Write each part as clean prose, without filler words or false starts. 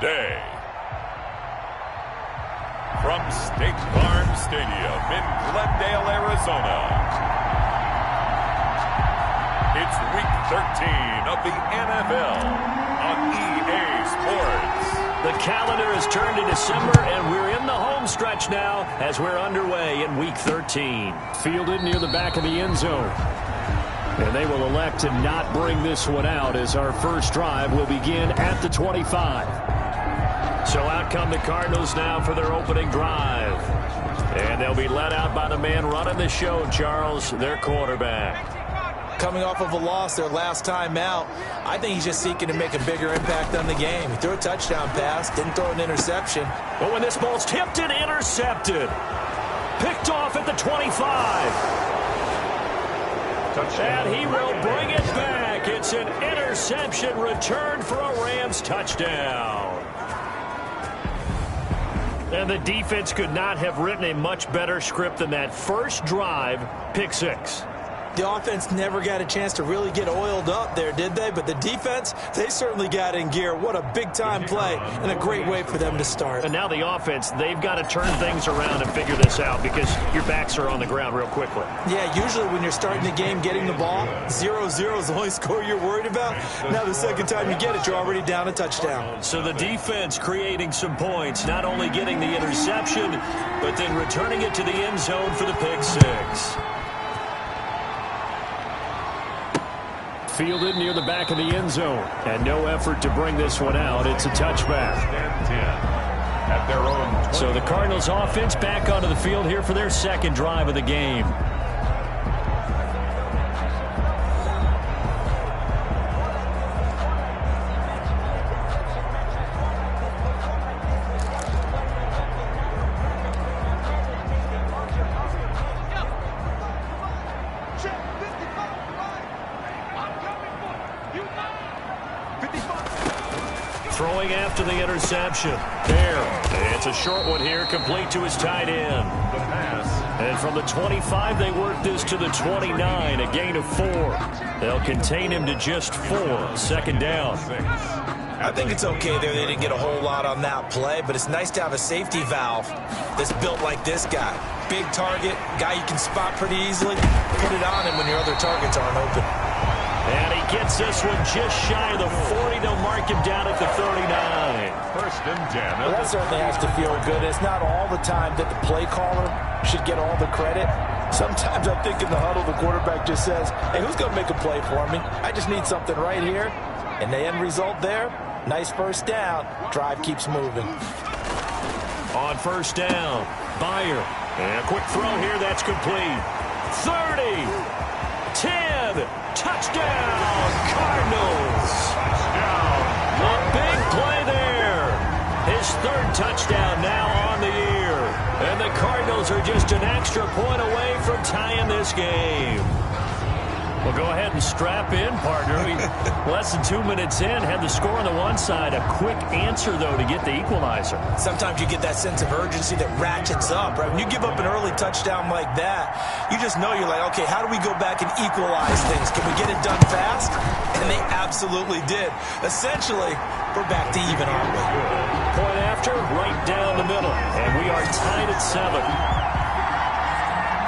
day. From State Farm Stadium in Glendale, Arizona, it's Week 13 of the NFL on EA Sports. The calendar has turned to December, and we're in the home stretch now as we're underway in Week 13. Fielded near the back of the end zone. And they will elect to not bring this one out as our first drive will begin at the 25. So out come the Cardinals now for their opening drive. And they'll be led out by the man running the show, Charles, their quarterback. Coming off of a loss their last time out, I think he's just seeking to make a bigger impact on the game. He threw a touchdown pass, didn't throw an interception. But when this ball's tipped and intercepted, picked off at the 25. And he will bring it back. It's an interception return for a Rams touchdown. And the defense could not have written a much better script than that first drive, pick six. The offense never got a chance to really get oiled up there, did they? But the defense, they certainly got in gear. What a big-time play and a great way for them to start. And now the offense, they've got to turn things around and figure this out because your backs are on the ground real quickly. Yeah, usually when you're starting the game getting the ball, 0-0 is the only score you're worried about. Now the second time you get it, you're already down a touchdown. So the defense creating some points, not only getting the interception, but then returning it to the end zone for the pick six. Fielded near the back of the end zone. And no effort to bring this one out. It's a touchback. At their own. So the Cardinals offense back onto the field here for their second drive of the game. Throwing after the interception. There. It's a short one here, complete to his tight end. And from the 25, they work this to the 29, a gain of 4. They'll contain him to just 4. Second down. I think it's okay there. They didn't get a whole lot on that play, but it's nice to have a safety valve that's built like this guy. Big target, guy you can spot pretty easily. Put it on him when your other targets aren't open. And he gets this one just shy of the 40. They'll mark him down at the 39. First and 10. Well, that certainly has to feel good. It's not all the time that the play caller should get all the credit. Sometimes I think in the huddle, the quarterback just says, hey, who's going to make a play for me? I just need something right here. And the end result there, nice first down. Drive keeps moving. On first down, Bayer. And a quick throw here, that's complete. 30, 10, touchdown, Cardinals. Touchdown. A big play there. His third touchdown now on the year. And the Cardinals are just an extra point away from tying this game. Well, go ahead and strap in, partner. Less than 2 minutes in, had the score on the one side. A quick answer, though, to get the equalizer. Sometimes you get that sense of urgency that ratchets up, right? When you give up an early touchdown like that, you just know you're like, okay, how do we go back and equalize things? Can we get it done fast? And they absolutely did. Essentially, we're back to even, aren't we? Point after, right down the middle. And we are tied at 7.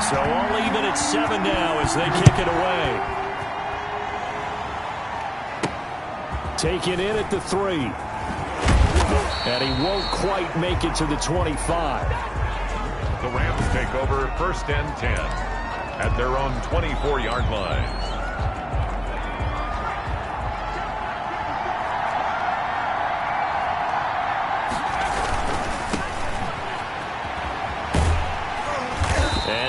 So all even at 7 now as they kick it away. Taken in at the 3. And he won't quite make it to the 25. The Rams take over first and 10 at their own 24-yard line.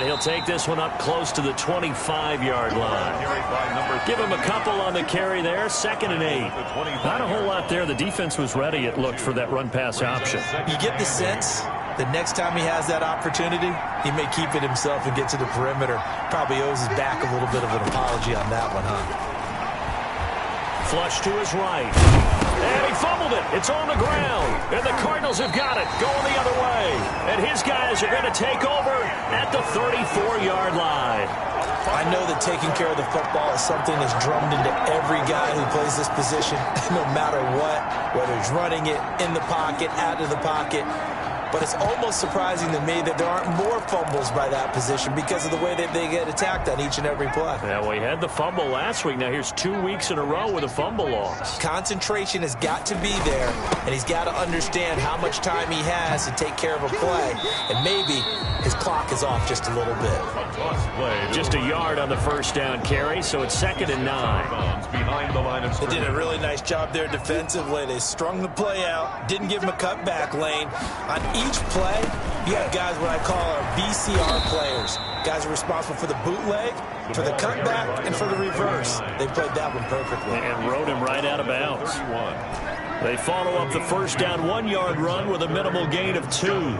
He'll take this one up close to the 25-yard line. Give him a couple on the carry there. 2nd and 8. Not a whole lot there. The defense was ready, it looked, for that run-pass option. You get the sense that next time he has that opportunity, he may keep it himself and get to the perimeter. Probably owes his back a little bit of an apology on that one, huh? Flush to his right. And he fumbled it. It's on the ground. And the Cardinals have got it going the other way. And his guys are going to take over at the 34-yard line. I know that taking care of the football is something that's drummed into every guy who plays this position, no matter what, whether he's running it, in the pocket, out of the pocket. But it's almost surprising to me that there aren't more fumbles by that position because of the way that they get attacked on each and every play. Yeah, well, he had the fumble last week. Now here's 2 weeks in a row with a fumble loss. Concentration has got to be there, and he's got to understand how much time he has to take care of a play. And maybe his clock is off just a little bit. Just a yard on the first down carry, so it's 2nd and 9. Behind the line of They scrimmage. did a really nice job there defensively. They strung the play out, didn't give him a cutback lane. On each play, you have guys what I call our VCR players. Guys are responsible for the bootleg, for the cutback, and for the reverse. They played that one perfectly. And rode him right out of bounds. They follow up the first down 1-yard run with a minimal gain of 2.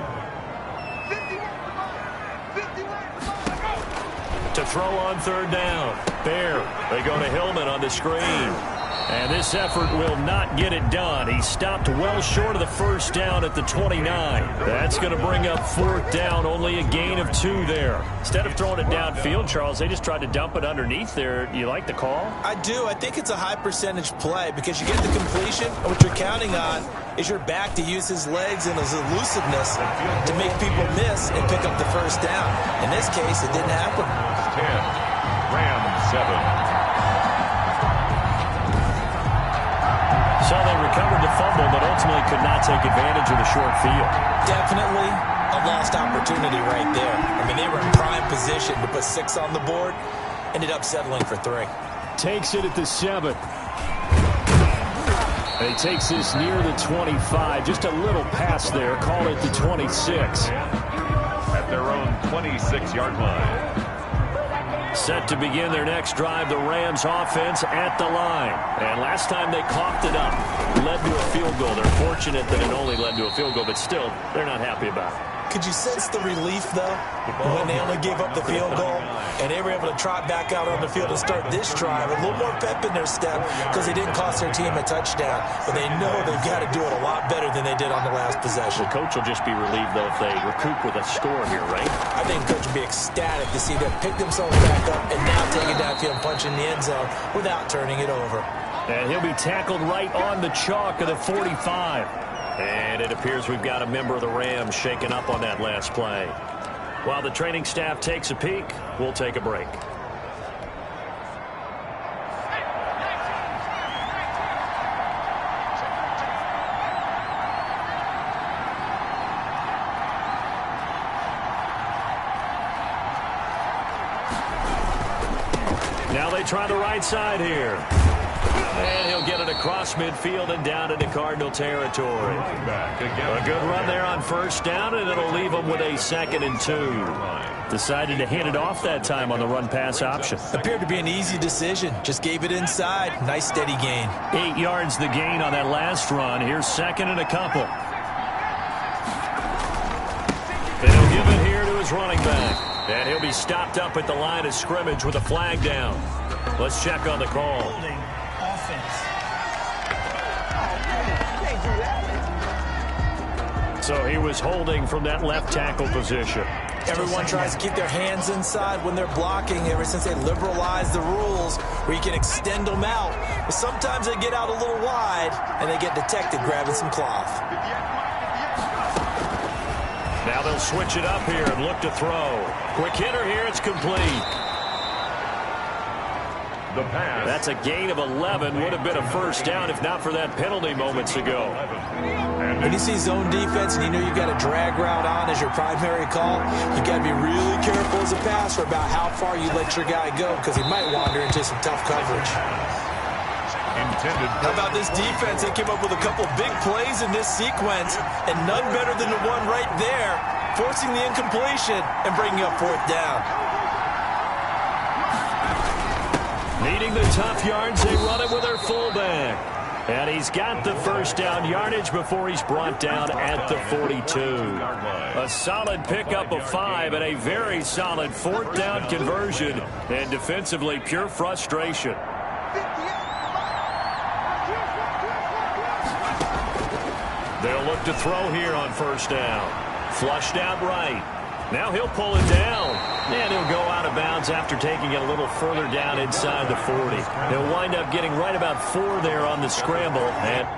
To throw on 3rd down. There, they go to Hillman on the screen. And this effort will not get it done. He stopped well short of the first down at the 29. That's going to bring up 4th down, only a gain of 2 there. Instead of throwing it downfield, Charles, they just tried to dump it underneath there. You like the call? I do. I think it's a high percentage play because you get the completion, and what you're counting on is your back to use his legs and his elusiveness to make people miss and pick up the first down. In this case, it didn't happen. 10, Rams 7. So they recovered the fumble, but ultimately could not take advantage of the short field. Definitely a lost opportunity right there. I mean, they were in prime position to put 6 on the board, ended up settling for 3. Takes it at the 7. And he takes this near the 25. Just a little pass there. Call it the 26. At their own 26-yard line. Set to begin their next drive, the Rams offense at the line. And last time they coughed it up, led to a field goal. They're fortunate that it only led to a field goal, but still, they're not happy about it. Could you sense the relief, though, when they only gave up the field goal and they were able to trot back out on the field and start this drive? A little more pep in their step because they didn't cost their team a touchdown, but they know they've got to do it a lot better than they did on the last possession. The coach will just be relieved, though, if they recoup with a score here, right? I think the coach will be ecstatic to see them pick themselves back up and now take it downfield and punch in the end zone without turning it over. And he'll be tackled right on the chalk of the 45. And it appears we've got a member of the Rams shaken up on that last play. While the training staff takes a peek, we'll take a break. Now they try the right side here. And he'll get it across midfield and down into Cardinal territory. A good run there on first down, and it'll leave them with a 2nd and 2. Decided to hand it off that time on the run-pass option. Appeared to be an easy decision. Just gave it inside. Nice, steady gain. 8 yards the gain on that last run. Here's 2nd and a couple. And he'll give it here to his running back. And he'll be stopped up at the line of scrimmage with a flag down. Let's check on the call. So he was holding from that left tackle position. Everyone tries to keep their hands inside when they're blocking ever since they liberalized the rules where you can extend them out. But sometimes they get out a little wide and they get detected grabbing some cloth. Now they'll switch it up here and look to throw. Quick hitter here, it's complete. The pass. That's a gain of 11. Would have been a first down if not for that penalty moments ago. When you see zone defense and you know you've got a drag route on as your primary call, you've got to be really careful as a passer about how far you let your guy go because he might wander into some tough coverage. Intended. How about this defense? They came up with a couple big plays in this sequence, and none better than the one right there, forcing the incompletion and bringing up 4th down. Needing the tough yards, they run it with their fullback. And he's got the first down yardage before he's brought down at the 42. A solid pickup of 5 and a very solid 4th down conversion. And defensively, pure frustration. They'll look to throw here on first down. Flushed out right. Now he'll pull it down. And he'll go out of bounds downs after taking it a little further down inside the 40. They'll wind up getting right about 4 there on the scramble. And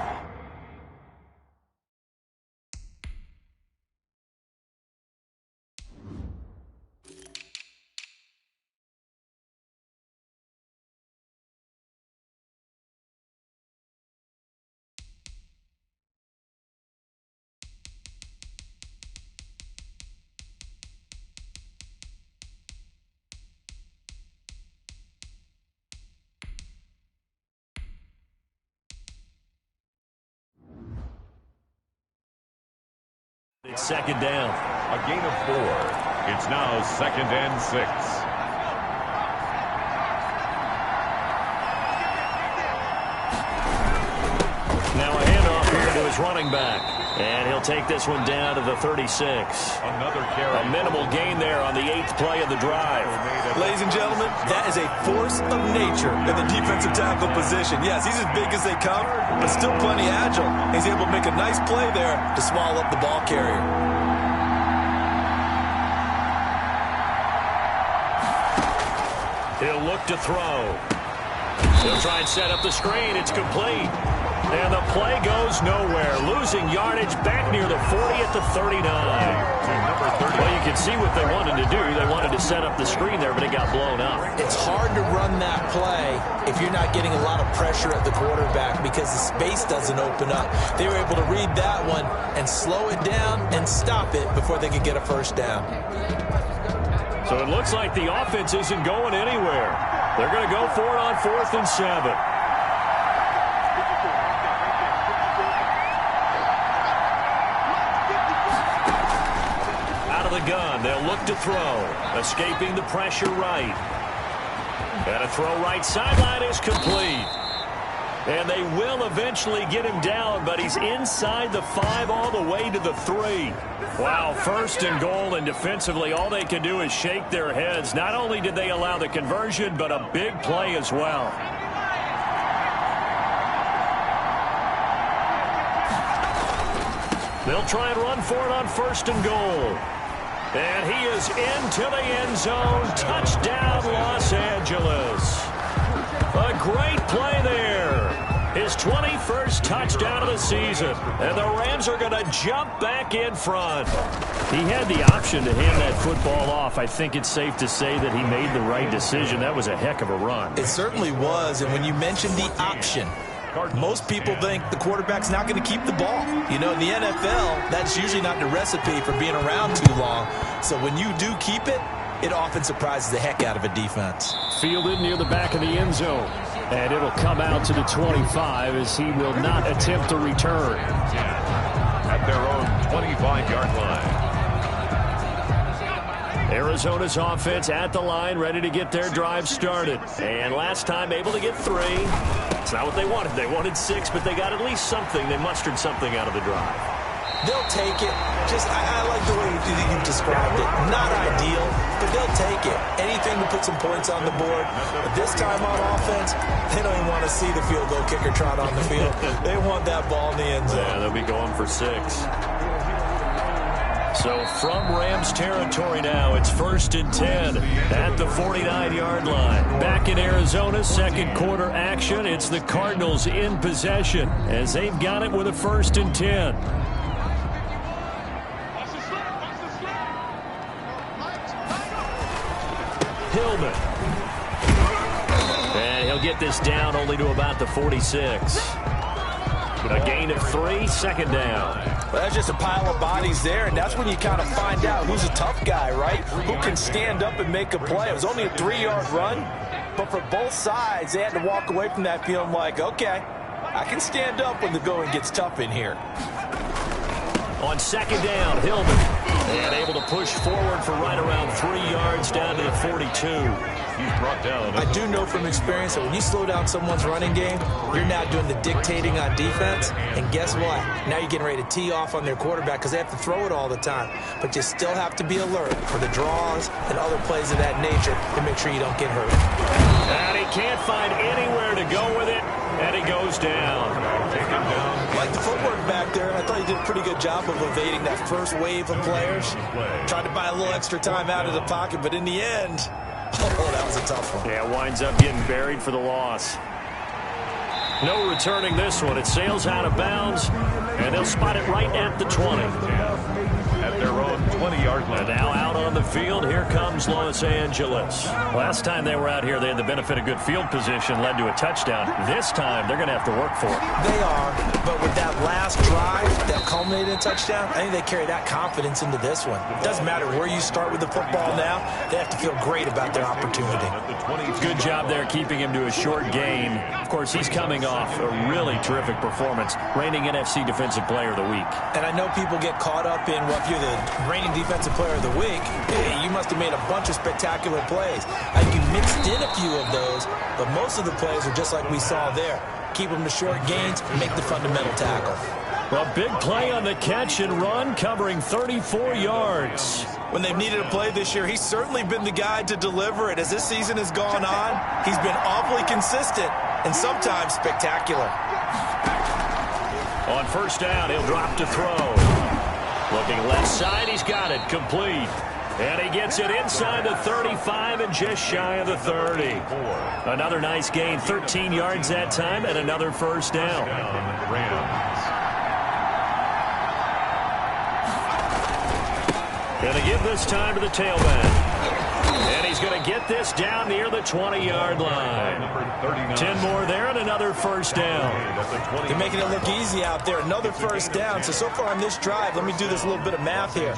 it's second down. A gain of 4. It's now 2nd and 6. Now a handoff here to his running back. And he'll take this one down to the 36. Another carry. A minimal gain there on the 8th play of the drive. Ladies and gentlemen, that is a force of nature in the defensive tackle position. Yes, he's as big as they come, but still plenty agile. He's able to make a nice play there to swallow up the ball carrier. He'll look to throw. He'll try and set up the screen. It's complete. And the play goes nowhere. Losing yardage back near the 40 at the 39. Well, you can see what they wanted to do. They wanted to set up the screen there, but it got blown up. It's hard to run that play if you're not getting a lot of pressure at the quarterback because the space doesn't open up. They were able to read that one and slow it down and stop it before they could get a first down. So it looks like the offense isn't going anywhere. They're going to go for it on 4th and 7. Out of the gun, they'll look to throw. Escaping the pressure right. And a throw right sideline is complete. And they will eventually get him down, but he's inside the 5 all the way to the 3. Wow, 1st and goal, and defensively all they can do is shake their heads. Not only did they allow the conversion, but a big play as well. They'll try and run for it on 1st and goal. And he is into the end zone. Touchdown, Los Angeles. A great play there. His 21st touchdown of the season. And the Rams are going to jump back in front. He had the option to hand that football off. I think it's safe to say that he made the right decision. That was a heck of a run. It certainly was. And when you mentioned the option, most people think the quarterback's not going to keep the ball. You know, in the NFL, that's usually not the recipe for being around too long. So when you do keep it, it often surprises the heck out of a defense. Fielded near the back of the end zone. And it'll come out to the 25 as he will not attempt to return. At their own 25-yard line. Arizona's offense at the line, ready to get their drive started. And last time able to get 3. It's not what they wanted. They wanted 6, but they got at least something. They mustered something out of the drive. They'll take it. I like the way you described it. Not ideal, but they'll take it. Anything to put some points on the board. But this time on offense, they don't even want to see the field goal kicker trot on the field. They want that ball in the end zone. Yeah, they'll be going for 6. So from Rams territory now, it's 1st and 10 at the 49-yard line. Back in Arizona, 2nd quarter action. It's the Cardinals in possession as they've got it with a 1st and 10. Hillman. And he'll get this down only to about the 46. A gain of 3, 2nd down. Well, that's just a pile of bodies there, and that's when you kind of find out who's a tough guy, right? Who can stand up and make a play. It was only a 3-yard run, but for both sides, they had to walk away from that feeling like, okay, I can stand up when the going gets tough in here. On 2nd down, Hillman. And able to push forward for right around 3 yards down to the 42. He's brought down. I do know from experience that when you slow down someone's running game, you're now doing the dictating on defense. And guess what? Now you're getting ready to tee off on their quarterback because they have to throw it all the time. But you still have to be alert for the draws and other plays of that nature to make sure you don't get hurt. And he can't find anywhere to go with it. And he goes down. Take him down. Like the footwork back there, I thought he did a pretty good job of evading that first wave of players. Tried to buy a little extra time out of the pocket, but in the end, Oh, that was a tough one. Yeah, winds up getting buried for the loss. No returning this one. It sails out of bounds, and they'll spot it right at the 20. At their own 20-yard line. And now out on the field, here comes Los Angeles. Last time they were out here, they had the benefit of good field position, led to a touchdown. This time, they're going to have to work for it. They are, but with that last drive that culminated in a touchdown, I think they carry that confidence into this one. It doesn't matter where you start with the football now. They have to feel great about their opportunity. Good job there keeping him to a short gain. Of course, he's coming off a really terrific performance, reigning NFC Defensive Player of the Week. And I know people get caught up in, well, if you're the reigning Defensive Player of the Week, you must have made a bunch of spectacular plays. I think you mixed in a few of those, but most of the plays are just like we saw there. Keep them to short gains, make the fundamental tackle. Well, big play on the catch and run, covering 34 yards. When they've needed a play this year, he's certainly been the guy to deliver it. As this season has gone on, he's been awfully consistent and sometimes spectacular. On first down, he'll drop to throw. Looking left side, he's got it, complete. And he gets it inside the 35 and just shy of the 30. Another nice gain, 13 yards that time, and another first down. Gonna give this time to the tailback. And he's going to get this down near the 20-yard line. 10 more there and another first down. They're making it look easy out there. Another first down. So far on this drive, let me do this little bit of math here.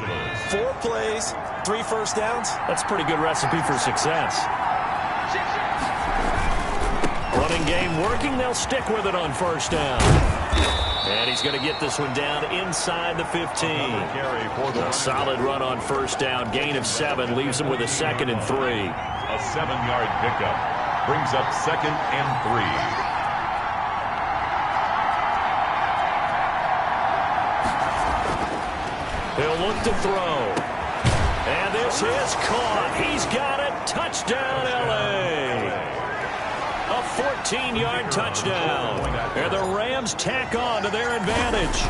4 plays, 3 first downs. That's a pretty good recipe for success. Running game working. They'll stick with it on first down. And he's going to get this one down inside the 15. A solid run on first down. Gain of 7 leaves him with a 2nd and 3. A 7-yard pickup brings up 2nd and 3. He'll look to throw. And this is caught. He's got it. Touchdown, L.A. A 14-yard touchdown. And the Rams tack on to their advantage.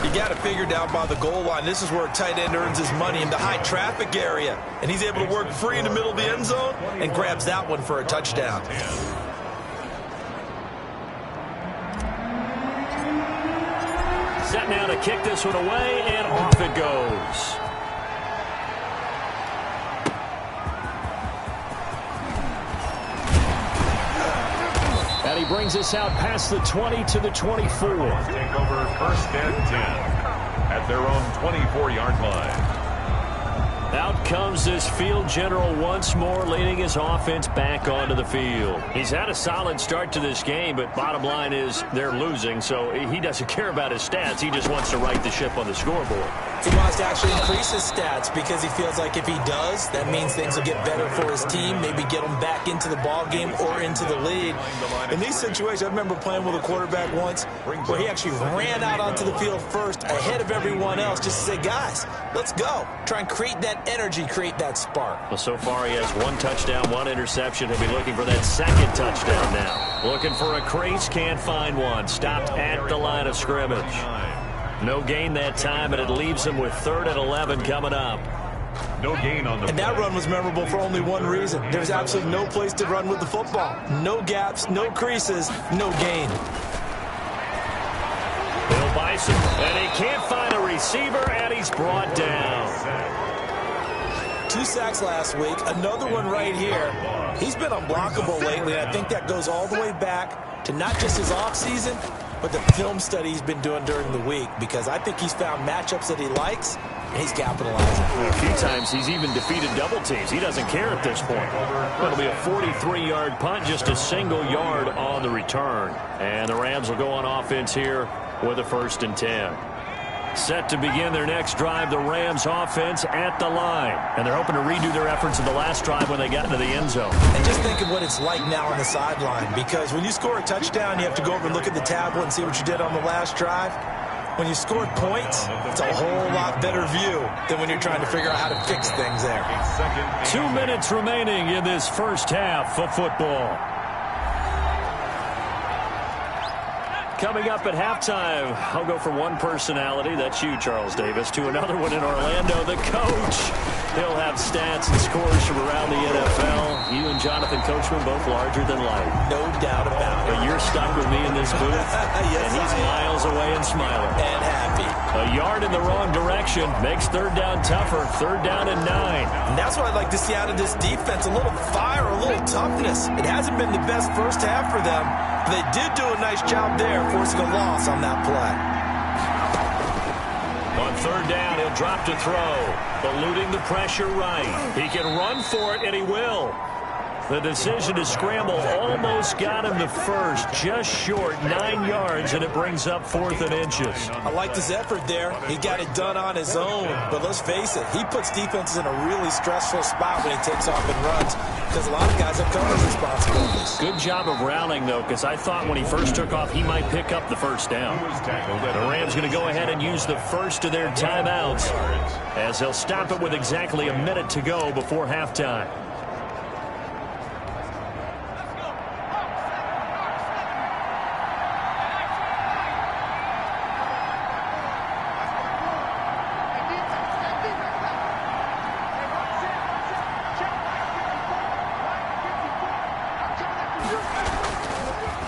You got it figured out by the goal line. This is where a tight end earns his money in the high traffic area. And he's able to work free in the middle of the end zone and grabs that one for a touchdown. Set now to kick this one away, and off it goes. And he brings us out past the 20 to the 24. Take over first and 10 at their own 24-yard line. Out comes this field general once more, leading his offense back onto the field. He's had a solid start to this game, but bottom line is they're losing, so he doesn't care about his stats. He just wants to right the ship on the scoreboard. He wants to actually increase his stats because he feels like if he does, that means things will get better for his team, maybe get him back into the ball game or into the lead. In these situations, I remember playing with a quarterback once where he actually ran out onto the field first ahead of everyone else just to say, guys, let's go. Try and create that energy, create that spark. Well, so far he has 1 touchdown, 1 interception. He'll be looking for that 2nd touchdown now. Looking for a crease, can't find one. Stopped at the line of scrimmage. No gain that time, and it leaves him with 3rd and 11 coming up. No gain on the And that run was memorable for only one reason. There's absolutely no place to run with the football. No gaps, no creases, no gain. Bill Bison, and he can't find a receiver, and he's brought down. 2 sacks last week, another one right here. He's been unblockable lately, and I think that goes all the way back to not just his offseason, but the film study he's been doing during the week, because I think he's found matchups that he likes, and he's capitalizing. A few times he's even defeated double teams. He doesn't care at this point. It'll be a 43-yard punt, just a single yard on the return. And the Rams will go on offense here with a 1st and 10. Set to begin their next drive, the Rams offense at the line. And they're hoping to redo their efforts in the last drive when they got into the end zone. And just think of what it's like now on the sideline, because when you score a touchdown, you have to go over and look at the tablet and see what you did on the last drive. When you scored points, it's a whole lot better view than when you're trying to figure out how to fix things there. 2 minutes remaining in this first half of football. Coming up at halftime, I'll go from one personality, that's you, Charles Davis, to another one in Orlando, the coach. He'll have stats and scores from around the NFL. You and Jonathan Coachman both larger than life. No doubt about it. But you're stuck with me in this booth, yes, and he's miles away and smiling. And happy. A yard in the wrong direction makes third down tougher, 3rd down and 9. And that's what I'd like to see out of this defense, a little fire, a little toughness. It hasn't been the best first half for them. They did do a nice job there, forcing a loss on that play. On 3rd down, he'll drop to throw, eluding the pressure right. He can run for it, and he will. The decision to scramble almost got him the first, just short, 9 yards, and it brings up 4th and inches. I liked his effort there. He got it done on his own. But let's face it, he puts defenses in a really stressful spot when he takes off and runs because a lot of guys have coverage responsibilities. Good job of rallying, though, because I thought when he first took off, he might pick up the first down. The Rams going to go ahead and use the first of their timeouts as they'll stop it with exactly a minute to go before halftime.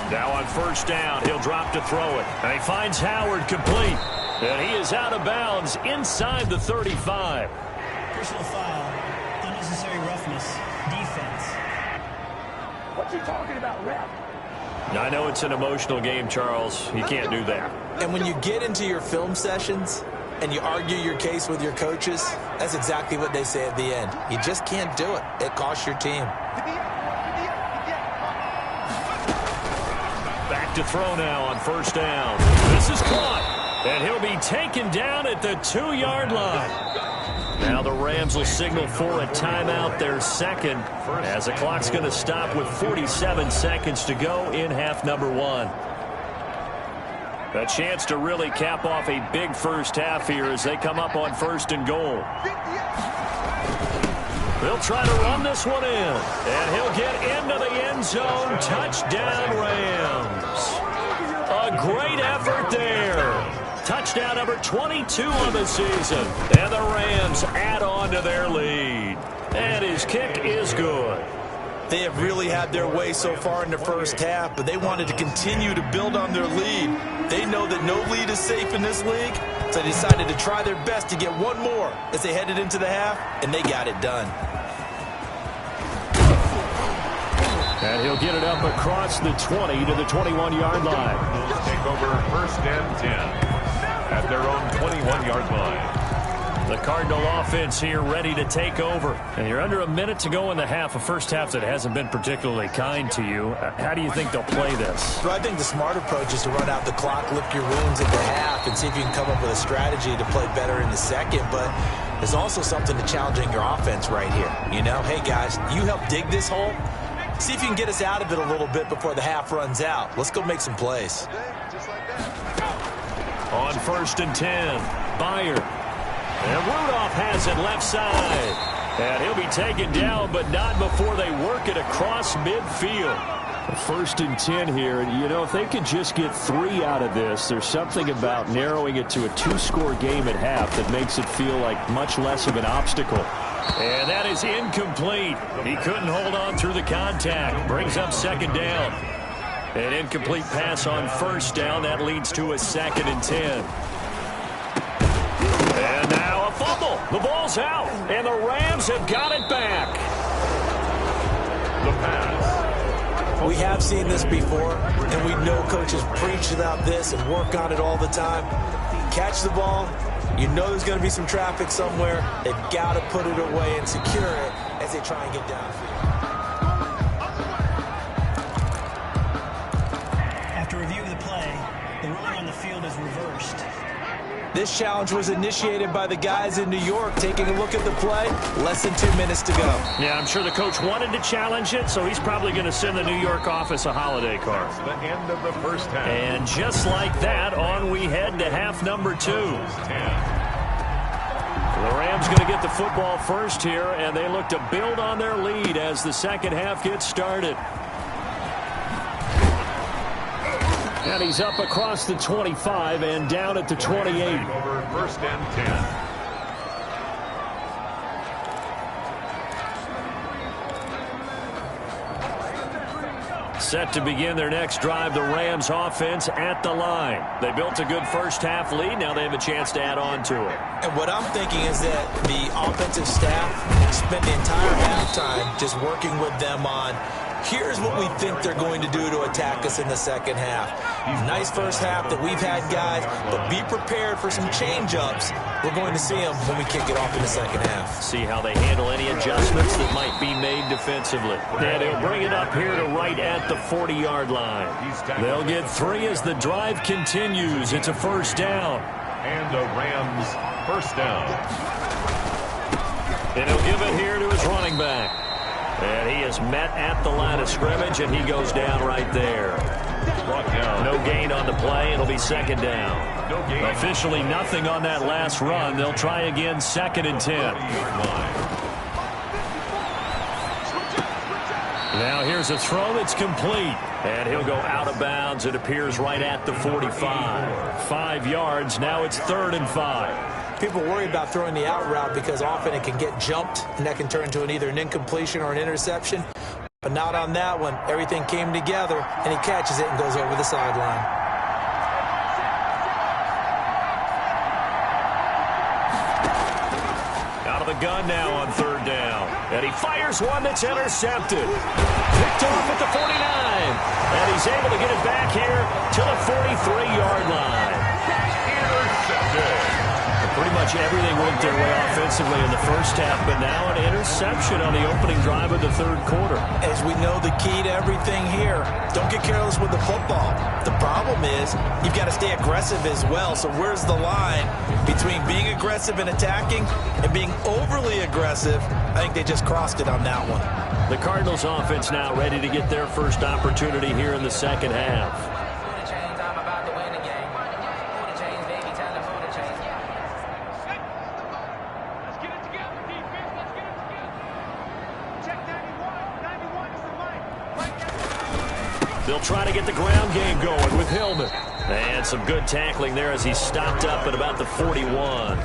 Now on 1st down, he'll drop to throw it. And he finds Howard complete. And he is out of bounds inside the 35. Personal foul, unnecessary roughness, defense. What you talking about, ref? I know it's an emotional game, Charles. You can't do that. And when you get into your film sessions and you argue your case with your coaches, that's exactly what they say at the end. You just can't do it. It costs your team. Back to throw now on 1st down. This is caught, and he'll be taken down at the 2-yard line. Now the Rams will signal for a timeout, their second, as the clock's going to stop with 47 seconds to go in half number 1. A chance to really cap off a big first half here as they come up on 1st and goal. They'll try to run this one in, and he'll get into the end zone. Touchdown, Rams. A great effort there. Touchdown number 22 on the season, and the Rams add on to their lead. And his kick is good. They have really had their way so far in the first half, but they wanted to continue to build on their lead. They know that no lead is safe in this league, so they decided to try their best to get one more as they headed into the half, and they got it done. And he'll get it up across the 20 to the 21-yard line. Take over 1st and 10 at their own 21-yard line. The Cardinal offense here ready to take over. And you're under a minute to go in the half, a first half that hasn't been particularly kind to you. How do you think they'll play this? Well, I think the smart approach is to run out the clock, lick your wounds at the half, and see if you can come up with a strategy to play better in the second. But there's also something to challenging your offense right here. You know, hey, guys, you help dig this hole. See if you can get us out of it a little bit before the half runs out. Let's go make some plays. On 1st and 10, Byard. And Rudolph has it left side. And he'll be taken down, but not before they work it across midfield. 1st and 10 here. And, you know, if they could just get 3 out of this, there's something about narrowing it to a 2-score game at half that makes it feel like much less of an obstacle. And that is incomplete. He couldn't hold on through the contact. Brings up 2nd down. An incomplete pass on 1st down. That leads to a 2nd and 10. And now a fumble. The ball's out. And the Rams have got it back. The pass. We have seen this before, and we know coaches preach about this and work on it all the time. Catch the ball. You know there's going to be some traffic somewhere. They've got to put it away and secure it as they try and get downfield. After review of the play, the ruling on the field is reversed. This challenge was initiated by the guys in New York. Taking a look at the play, less than 2 minutes to go. Yeah, I'm sure the coach wanted to challenge it, so he's probably going to send the New York office a holiday card. The end of the first half. And just like that, on we head to half number 2. The Rams going to get the football first here, and they look to build on their lead as the second half gets started. And he's up across the 25 and down at the 28. Over first and 10. Set to begin their next drive, the Rams offense at the line. They built a good first-half lead. Now they have a chance to add on to it. And what I'm thinking is that the offensive staff spent the entire halftime just working with them on, here's what we think they're going to do to attack us in the second half. Nice first half that we've had, guys, but be prepared for some change-ups. We're going to see them when we kick it off in the second half. See how they handle any adjustments that might be made defensively. And they'll bring it up here to right at the 40-yard line. They'll get 3 as the drive continues. It's a first down. And the Rams first down. And he'll give it here to his running back. And he is met at the line of scrimmage, and he goes down right there. No gain on the play. It'll be second down. Officially nothing on that last run. They'll try again, second and 10. Now here's a throw that's complete. And he'll go out of bounds. It appears right at the 45. 5 yards. Now it's 3rd and 5. People worry about throwing the out route because often it can get jumped, and that can turn into either an incompletion or an interception. But not on that one. Everything came together, and he catches it and goes over the sideline. Out of the gun now on 3rd down. And he fires one that's intercepted. Picked off at the 49. And he's able to get it back here to the 43-yard line. Intercepted. Pretty much everything went their way offensively in the first half, but now an interception on the opening drive of the 3rd quarter. As we know, the key to everything here, don't get careless with the football. The problem is you've got to stay aggressive as well. So where's the line between being aggressive and attacking and being overly aggressive? I think they just crossed it on that one. The Cardinals offense now ready to get their first opportunity here in the second half. They'll try to get the ground game going with Hillman. And some good tackling there as he stopped up at about the 41.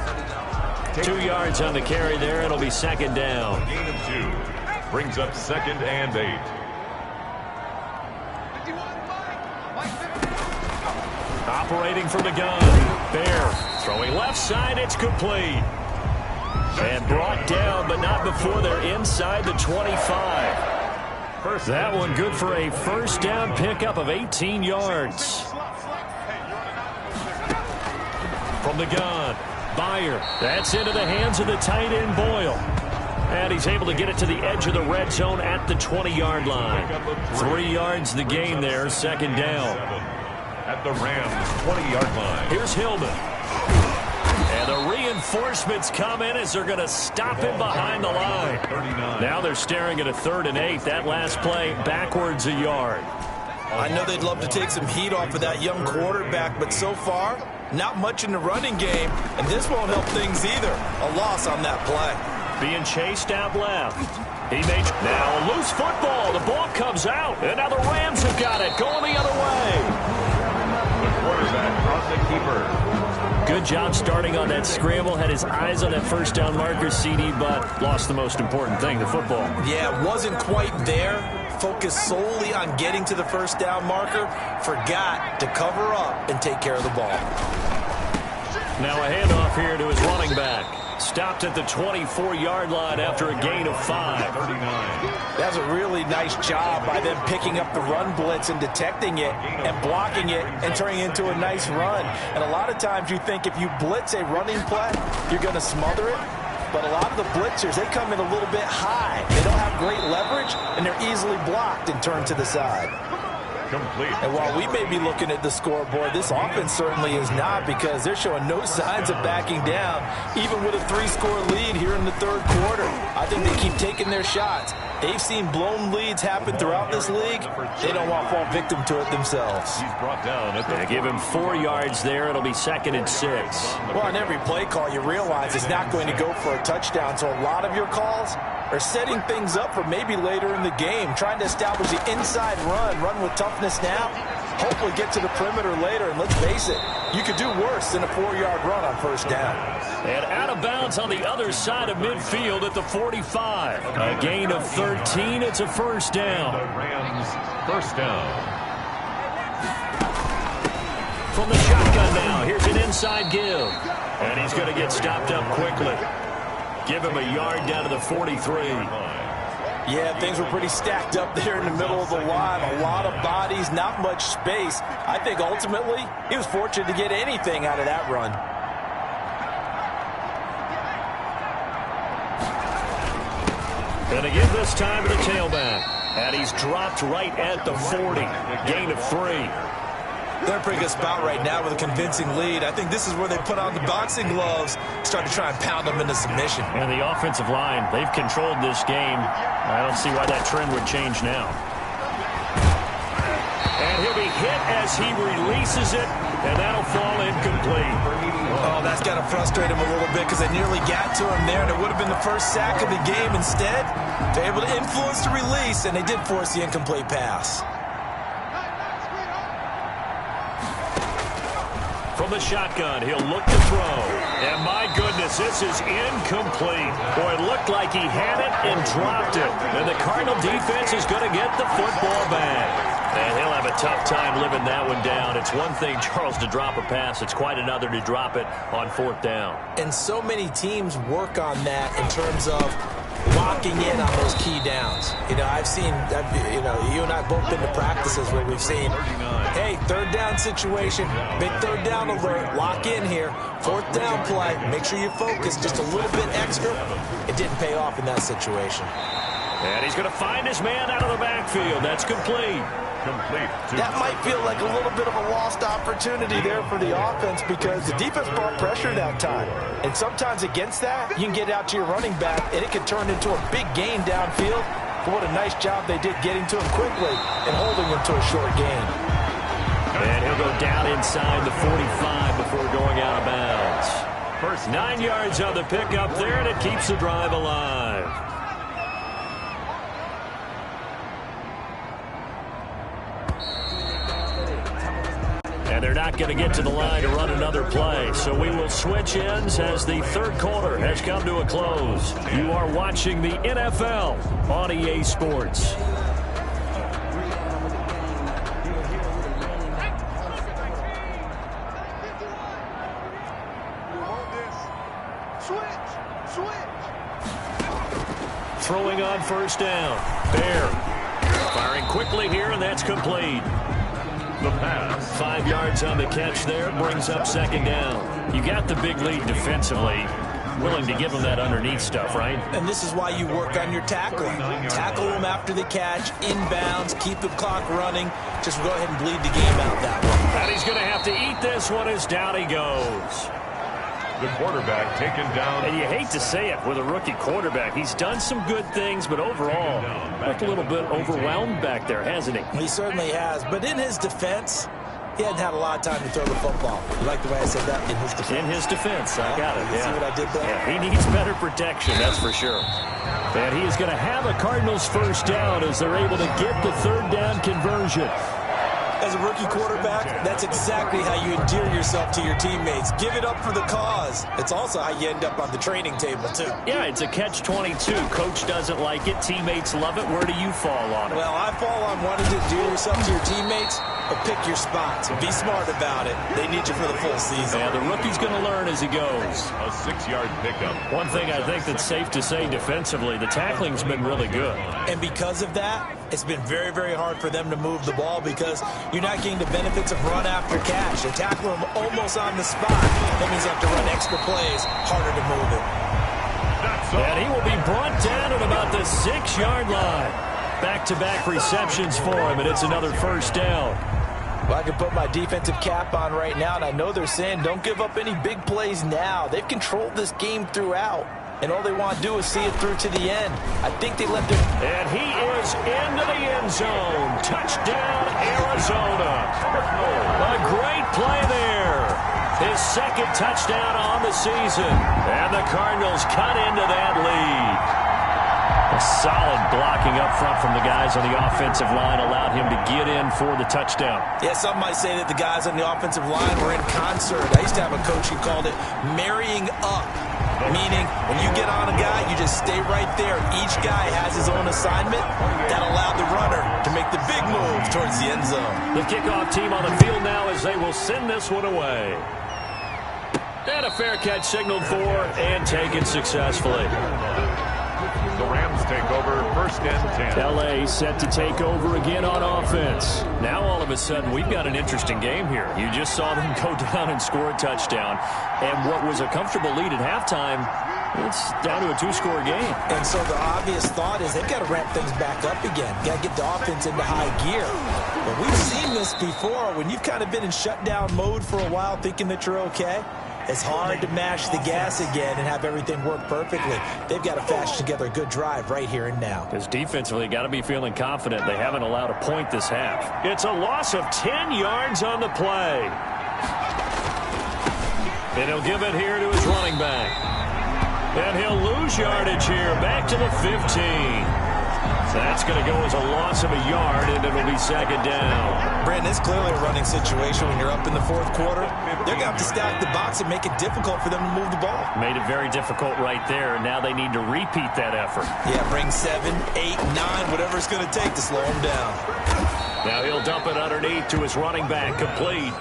2 yards on the carry there. It'll be second down. Gain of 2. Brings up 2nd and 8. Operating from the gun. Bear throwing left side. It's complete. And brought down, but not before they're inside the 25. That one good for a first down pickup of 18 yards. From the gun, Byer. That's into the hands of the tight end, Boyle. And he's able to get it to the edge of the red zone at the 20-yard line. 3 yards the gain there, second down. At the Rams' 20-yard line. Here's Hillman. And the reinforcements come in as they're going to stop him behind the line. Now they're staring at a 3rd and 8. That last play backwards a yard. I know they'd love to take some heat off of that young quarterback, but so far, not much in the running game, and this won't help things either. A loss on that play. Being chased out left. He made now a loose football. The ball comes out, and now the Rams have got it going the other way. The quarterback on the keeper. Good job starting on that scramble. Had his eyes on that first down marker, CD, but lost the most important thing, the football. Yeah, wasn't quite there. Focused solely on getting to the first down marker. Forgot to cover up and take care of the ball. Now a handoff here to his running back. Stopped at the 24-yard line after a gain of 5. 39. That's a really nice job by them picking up the run blitz and detecting it and blocking it and turning it into a nice run. And a lot of times you think if you blitz a running play, you're going to smother it. But a lot of the blitzers, they come in a little bit high. They don't have great leverage, and they're easily blocked and turned to the side. Complete. And while we may be looking at the scoreboard, this offense certainly is not, because they're showing no signs of backing down, even with a 3-score lead here in the 3rd quarter. I think they keep taking their shots. They've seen blown leads happen throughout this league. They don't want to fall victim to it themselves. He's brought down at the give him 4 yards there. It'll be 2nd and 6. Well, on every play call, you realize it's not going to go for a touchdown, so a lot of your calls are setting things up for maybe later in the game, trying to establish the inside run with toughness now, hopefully get to the perimeter later. And let's face it, you could do worse than a 4-yard run on first down. And out of bounds on the other side of midfield at the 45. A gain of 13. It's a first down. The Rams first down. From the shotgun now, here's an inside give. And he's going to get stopped up quickly. Give him a yard down to the 43. Yeah, things were pretty stacked up there in the middle of the line. A lot of bodies, not much space. I think ultimately he was fortunate to get anything out of that run. And again this time to the tailback. And he's dropped right at the 40. Gain of 3. They're in a pretty good spot right now with a convincing lead. I think this is where they put on the boxing gloves, start to try and pound them into submission. And the offensive line, they've controlled this game. I don't see why that trend would change now. And he'll be hit as he releases it, and that'll fall incomplete. Oh, that's got to frustrate him a little bit because they nearly got to him there, and it would have been the first sack of the game. Instead, they're able to influence the release, and they did force the incomplete pass. From the shotgun, he'll look to throw. And my goodness, this is incomplete. Boy, it looked like he had it and dropped it. And the Cardinal defense is going to get the football back. And he'll have a tough time living that one down. It's one thing, Charles, to drop a pass. It's quite another to drop it on fourth down. And so many teams work on that in terms of locking in on those key downs. You know, you and I both been to practices where we've seen, hey, third down situation, big third down alert, lock in here, fourth down play, make sure you focus just a little bit extra. It didn't pay off in that situation. And he's going to find his man out of the backfield. That's complete. That might feel like a little bit of a lost opportunity there for the offense because the defense brought pressure that time. And sometimes against that, you can get out to your running back, and it can turn into a big gain downfield. But what a nice job they did getting to him quickly and holding him to a short gain. And he'll go down inside the 45 before going out of bounds. First 9 yards on the pickup there, and it keeps the drive alive. And they're not going to get to the line to run another play. So we will switch ends as the third quarter has come to a close. You are watching the NFL on EA Sports. Throwing on first down. Bear firing quickly here, and that's complete. The pass. 5 yards on the catch there, brings up second down. You got the big lead defensively. Willing to give them that underneath stuff, right? And this is why you work on your tackling. Tackle them after the catch, inbounds, keep the clock running. Just go ahead and bleed the game out that way. And he's going to have to eat this one as down he goes. The quarterback taken down. And you hate to say it with a rookie quarterback. He's done some good things, but overall, looked a little bit overwhelmed back there, hasn't he? He certainly has. But in his defense, he hadn't had a lot of time to throw the football. You like the way I said that? In his defense. In his defense, I got it. You see what I did there? Yeah, he needs better protection, that's for sure. And he is going to have a Cardinals first down as they're able to get the third down conversion. As a rookie quarterback, that's exactly how you endear yourself to your teammates. Give it up for the cause. It's also how you end up on the training table, too. Yeah, it's a catch-22. Coach doesn't like it. Teammates love it. Where do you fall on it? Well, I fall on wanting to endear yourself to your teammates, but pick your spots. Be smart about it. They need you for the full season. Yeah, the rookie's going to learn as he goes. A 6-yard pickup. One thing I think that's safe to say defensively, the tackling's been really good. And because of that, it's been very, very hard for them to move the ball because you're not getting the benefits of run after catch. They tackle them almost on the spot. That means you have to run extra plays, harder to move it. And he will be brought down at about the 6-yard line. Back-to-back receptions for him, and it's another first down. Well, I can put my defensive cap on right now, and I know they're saying don't give up any big plays now. They've controlled this game throughout, and all they want to do is see it through to the end. I think they let them... And he is into the end zone. Touchdown, Arizona. A great play there. His second touchdown on the season. And the Cardinals cut into that lead. A solid blocking up front from the guys on the offensive line allowed him to get in for the touchdown. Yeah, some might say that the guys on the offensive line were in concert. I used to have a coach who called it marrying up, meaning when you get on a guy, you just stay right there. Each guy has his own assignment. That allowed the runner to make the big move towards the end zone. The kickoff team on the field now as they will send this one away. And a fair catch signaled for and taken successfully. The Rams take over, 1st and 10. L.A. set to take over again on offense. Now all of a sudden we've got an interesting game here. You just saw them go down and score a touchdown. And what was a comfortable lead at halftime, it's down to a 2-score game. And so the obvious thought is they've got to ramp things back up again. Got to get the offense into high gear. But we've seen this before. When you've kind of been in shutdown mode for a while thinking that you're okay, it's hard to mash the gas again and have everything work perfectly. They've got to fashion together a good drive right here and now. Because defensively, got to be feeling confident. They haven't allowed a point this half. It's a loss of 10 yards on the play. And he'll give it here to his running back. And he'll lose yardage here, back to the 15. That's going to go as a loss of a yard, and it'll be 2nd down. Brandon, it's clearly a running situation when you're up in the 4th quarter. They're going to have to stack the box and make it difficult for them to move the ball. Made it very difficult right there, and now they need to repeat that effort. Yeah, bring 7, 8, 9, whatever it's going to take to slow them down. Now he'll dump it underneath to his running back, complete.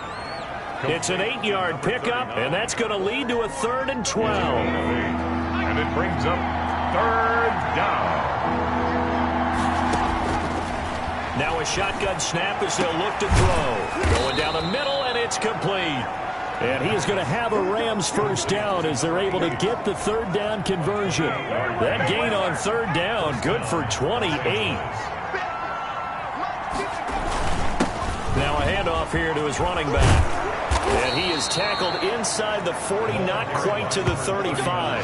It's an 8-yard pickup, and that's going to lead to a 3rd and 12. And it brings up 3rd down. Now a shotgun snap as they'll look to throw. Going down the middle, and it's complete. And he is going to have a Rams 1st down as they're able to get the 3rd down conversion. That gain on 3rd down, good for 28. Now a handoff here to his running back. And he is tackled inside the 40, not quite to the 35.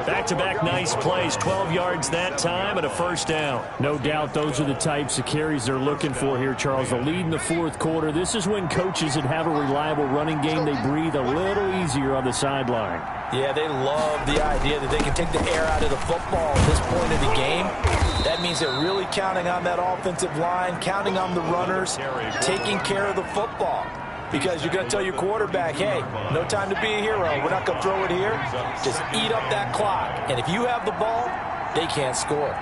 Back-to-back nice plays, 12 yards that time and a 1st down. No doubt those are the types of carries they're looking for here, Charles. The lead in the 4th quarter. This is when coaches that have a reliable running game, they breathe a little easier on the sideline. Yeah, they love the idea that they can take the air out of the football at this point of the game. That means they're really counting on that offensive line, counting on the runners, taking care of the football. Because you're going to tell your quarterback, hey, no time to be a hero. We're not going to throw it here. Just eat up that clock. And if you have the ball, they can't score.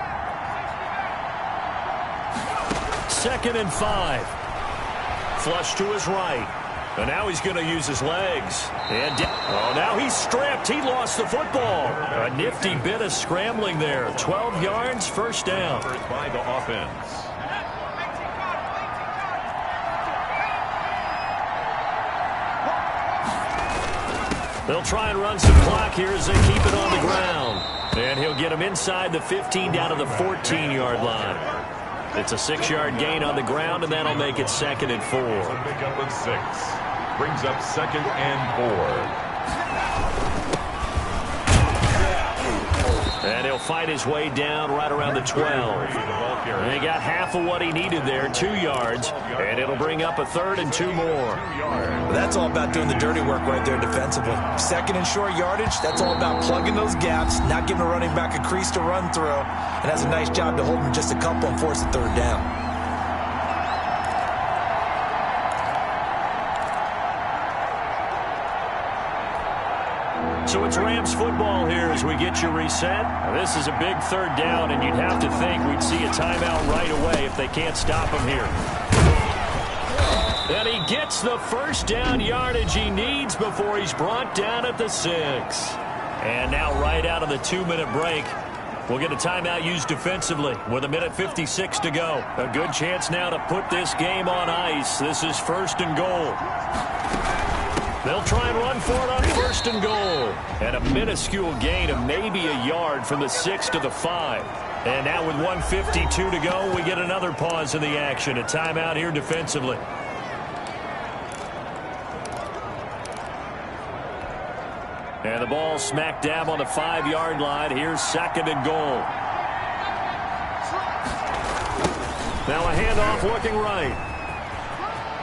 2nd and 5. Flush to his right. And now he's going to use his legs. And now he's stripped. He lost the football. A nifty bit of scrambling there. 12 yards, 1st down. By the offense. They'll try and run some clock here as they keep it on the ground. And he'll get him inside the 15 down to the 14-yard line. It's a 6-yard gain on the ground, and that'll make it 2nd and 4. A pickup of 6. Brings up 2nd and 4. And he'll fight his way down right around the 12. And he got half of what he needed there, 2 yards. And it'll bring up a 3rd and 2 more. That's all about doing the dirty work right there defensively. 2nd and short yardage, that's all about plugging those gaps, not giving a running back a crease to run through. And that's a nice job to hold him just a couple and force a 3rd down. So it's Rams football here as we get you reset. Now, this is a big 3rd down, and you'd have to think we'd see a timeout right away if they can't stop him here. And he gets the 1st down yardage he needs before he's brought down at the 6. And now right out of the 2-minute break, we'll get a timeout used defensively with 1:56 to go. A good chance now to put this game on ice. This is 1st and goal. They'll try and run for it on 1st and goal. And a minuscule gain of maybe a yard from the 6 to the 5. And now with 1:52 to go, we get another pause in the action. A timeout here defensively. And the ball smack dab on the 5-yard line. Here's 2nd and goal. Now a handoff looking right.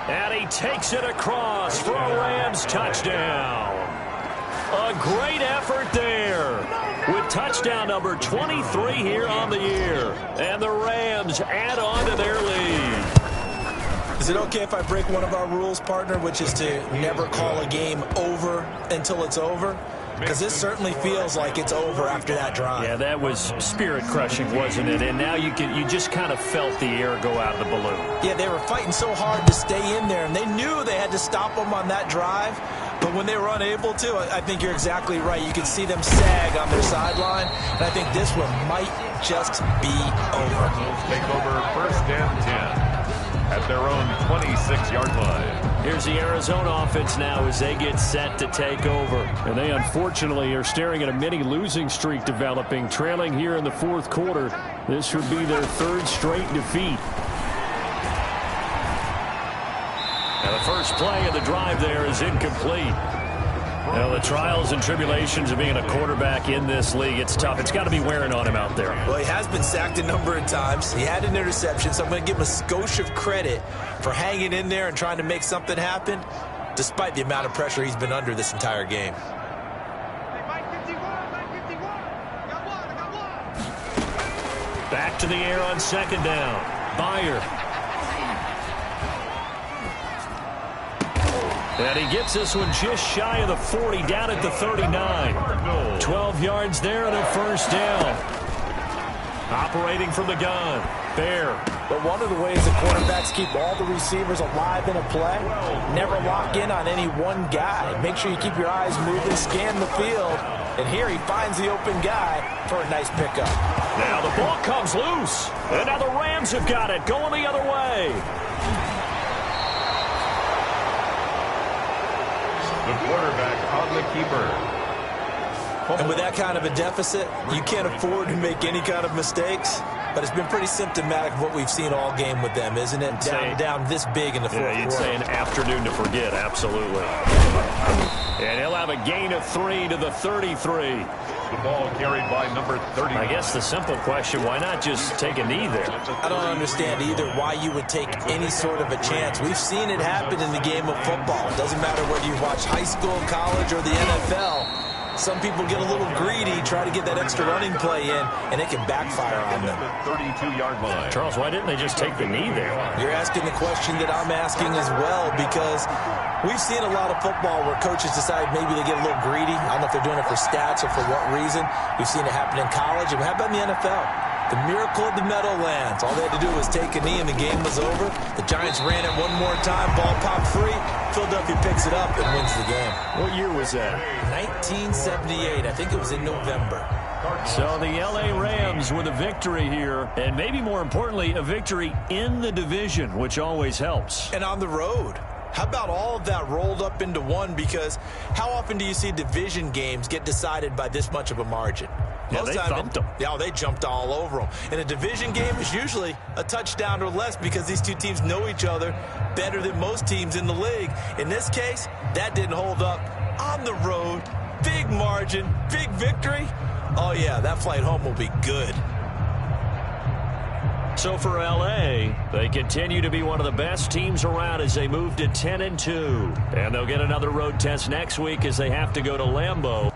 And he takes it across for a Rams touchdown. A great effort there. with touchdown number 23 here on the year. And the Rams add on to their lead. Is it okay if I break one of our rules, partner, which is to never call a game over until it's over? Because this certainly feels like it's over after that drive. Yeah, that was spirit-crushing, wasn't it? And now you just kind of felt the air go out of the balloon. Yeah, they were fighting so hard to stay in there, and they knew they had to stop them on that drive. But when they were unable to, I think you're exactly right. You could see them sag on their sideline, and I think this one might just be over. Take over 1st and 10 at their own 26-yard line. Here's the Arizona offense now as they get set to take over. And they unfortunately are staring at a mini losing streak developing, trailing here in the 4th quarter. This would be their 3rd straight defeat. Now the first play of the drive there is incomplete. Now, the trials and tribulations of being a quarterback in this league, it's tough. It's got to be wearing on him out there. Well, he has been sacked a number of times. He had an interception, so I'm going to give him a skosh of credit for hanging in there and trying to make something happen, despite the amount of pressure he's been under this entire game. Back to the air on 2nd down. Byer. And he gets this one just shy of the 40, down at the 39. 12 yards there and a 1st down. Operating from the gun. Bear. But one of the ways the quarterbacks keep all the receivers alive in a play, never lock in on any one guy. Make sure you keep your eyes moving, scan the field. And here he finds the open guy for a nice pickup. Now the ball comes loose. And now the Rams have got it, going the other way. The quarterback on the keeper. And with that kind of a deficit, you can't afford to make any kind of mistakes. But it's been pretty symptomatic of what we've seen all game with them, isn't it? Down this big in the 4th quarter. You'd say an afternoon to forget, absolutely. And he'll have a gain of 3 to the 33. The ball carried by number 30. I guess the simple question, why not just take a knee there? I don't understand either why you would take any sort of a chance. We've seen it happen in the game of football. It doesn't matter whether you watch high school, college, or the NFL. Some people get a little greedy, try to get that extra running play in, and it can backfire on them. 32-yard line. Charles, why didn't they just take the knee there? You're asking the question that I'm asking as well, because we've seen a lot of football where coaches decide maybe they get a little greedy. I don't know if they're doing it for stats or for what reason. We've seen it happen in college, and how about in the NFL? The miracle of the Meadowlands. All they had to do was take a knee, and the game was over. The Giants ran it one more time. Ball popped free. Philadelphia picks it up and wins the game. What year was that? 1978. I think it was in November. So the L.A. Rams with a victory here, and maybe more importantly, a victory in the division, which always helps. And on the road. How about all of that rolled up into one? Because how often do you see division games get decided by this much of a margin? Yeah, they thumped them. Yeah, they jumped all over them. And a division game is usually a touchdown or less because these two teams know each other better than most teams in the league. In this case, that didn't hold up. On the road, big margin, big victory. Oh, yeah, that flight home will be good. So for L.A., they continue to be one of the best teams around as they move to 10-2. And they'll get another road test next week as they have to go to Lambeau.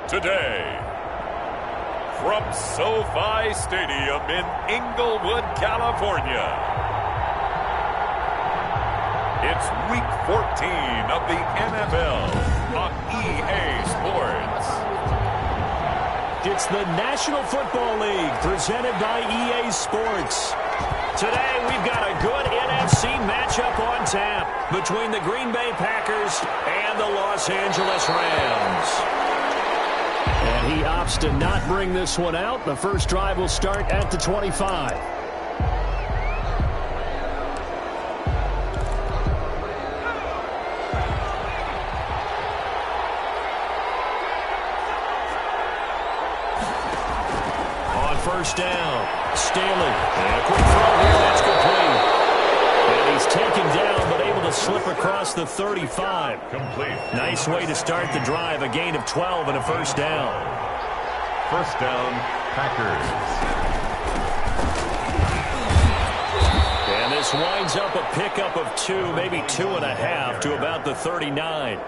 today. From SoFi Stadium in Inglewood, California, it's Week 14 of the NFL on EA Sports. It's the National Football League presented by EA Sports. Today, we've got a good NFC matchup on tap between the Green Bay Packers and the Los Angeles Rams. And he opts to not bring this one out. The first drive will start at the 25. On first down, Staley. And a quick throw here. That's complete. And he's taken down, but able to slip across the 35. Complete. Nice way to start the drive. A gain of 12 and a first down. First down, Packers. And this winds up a pickup of 2, maybe 2.5 to about the 39.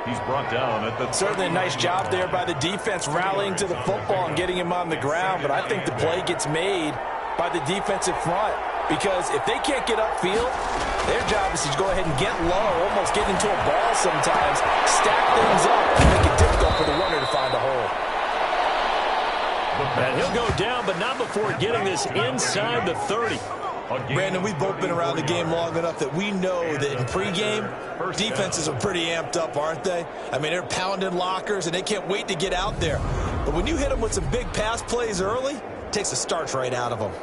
He's brought down at the... Certainly a nice job there by the defense rallying to the football and getting him on the ground, but I think the play gets made by the defensive front because if they can't get upfield, their job is to go ahead and get low, almost get into a ball sometimes, stack things up, and make it difficult for the runner to find a hole. And he'll go down, but not before getting this inside the 30. Brandon, we've both been around the game long enough that we know that in pregame, defenses are pretty amped up, aren't they? I mean, they're pounding lockers, and they can't wait to get out there. But when you hit them with some big pass plays early, it takes the starch right out of them.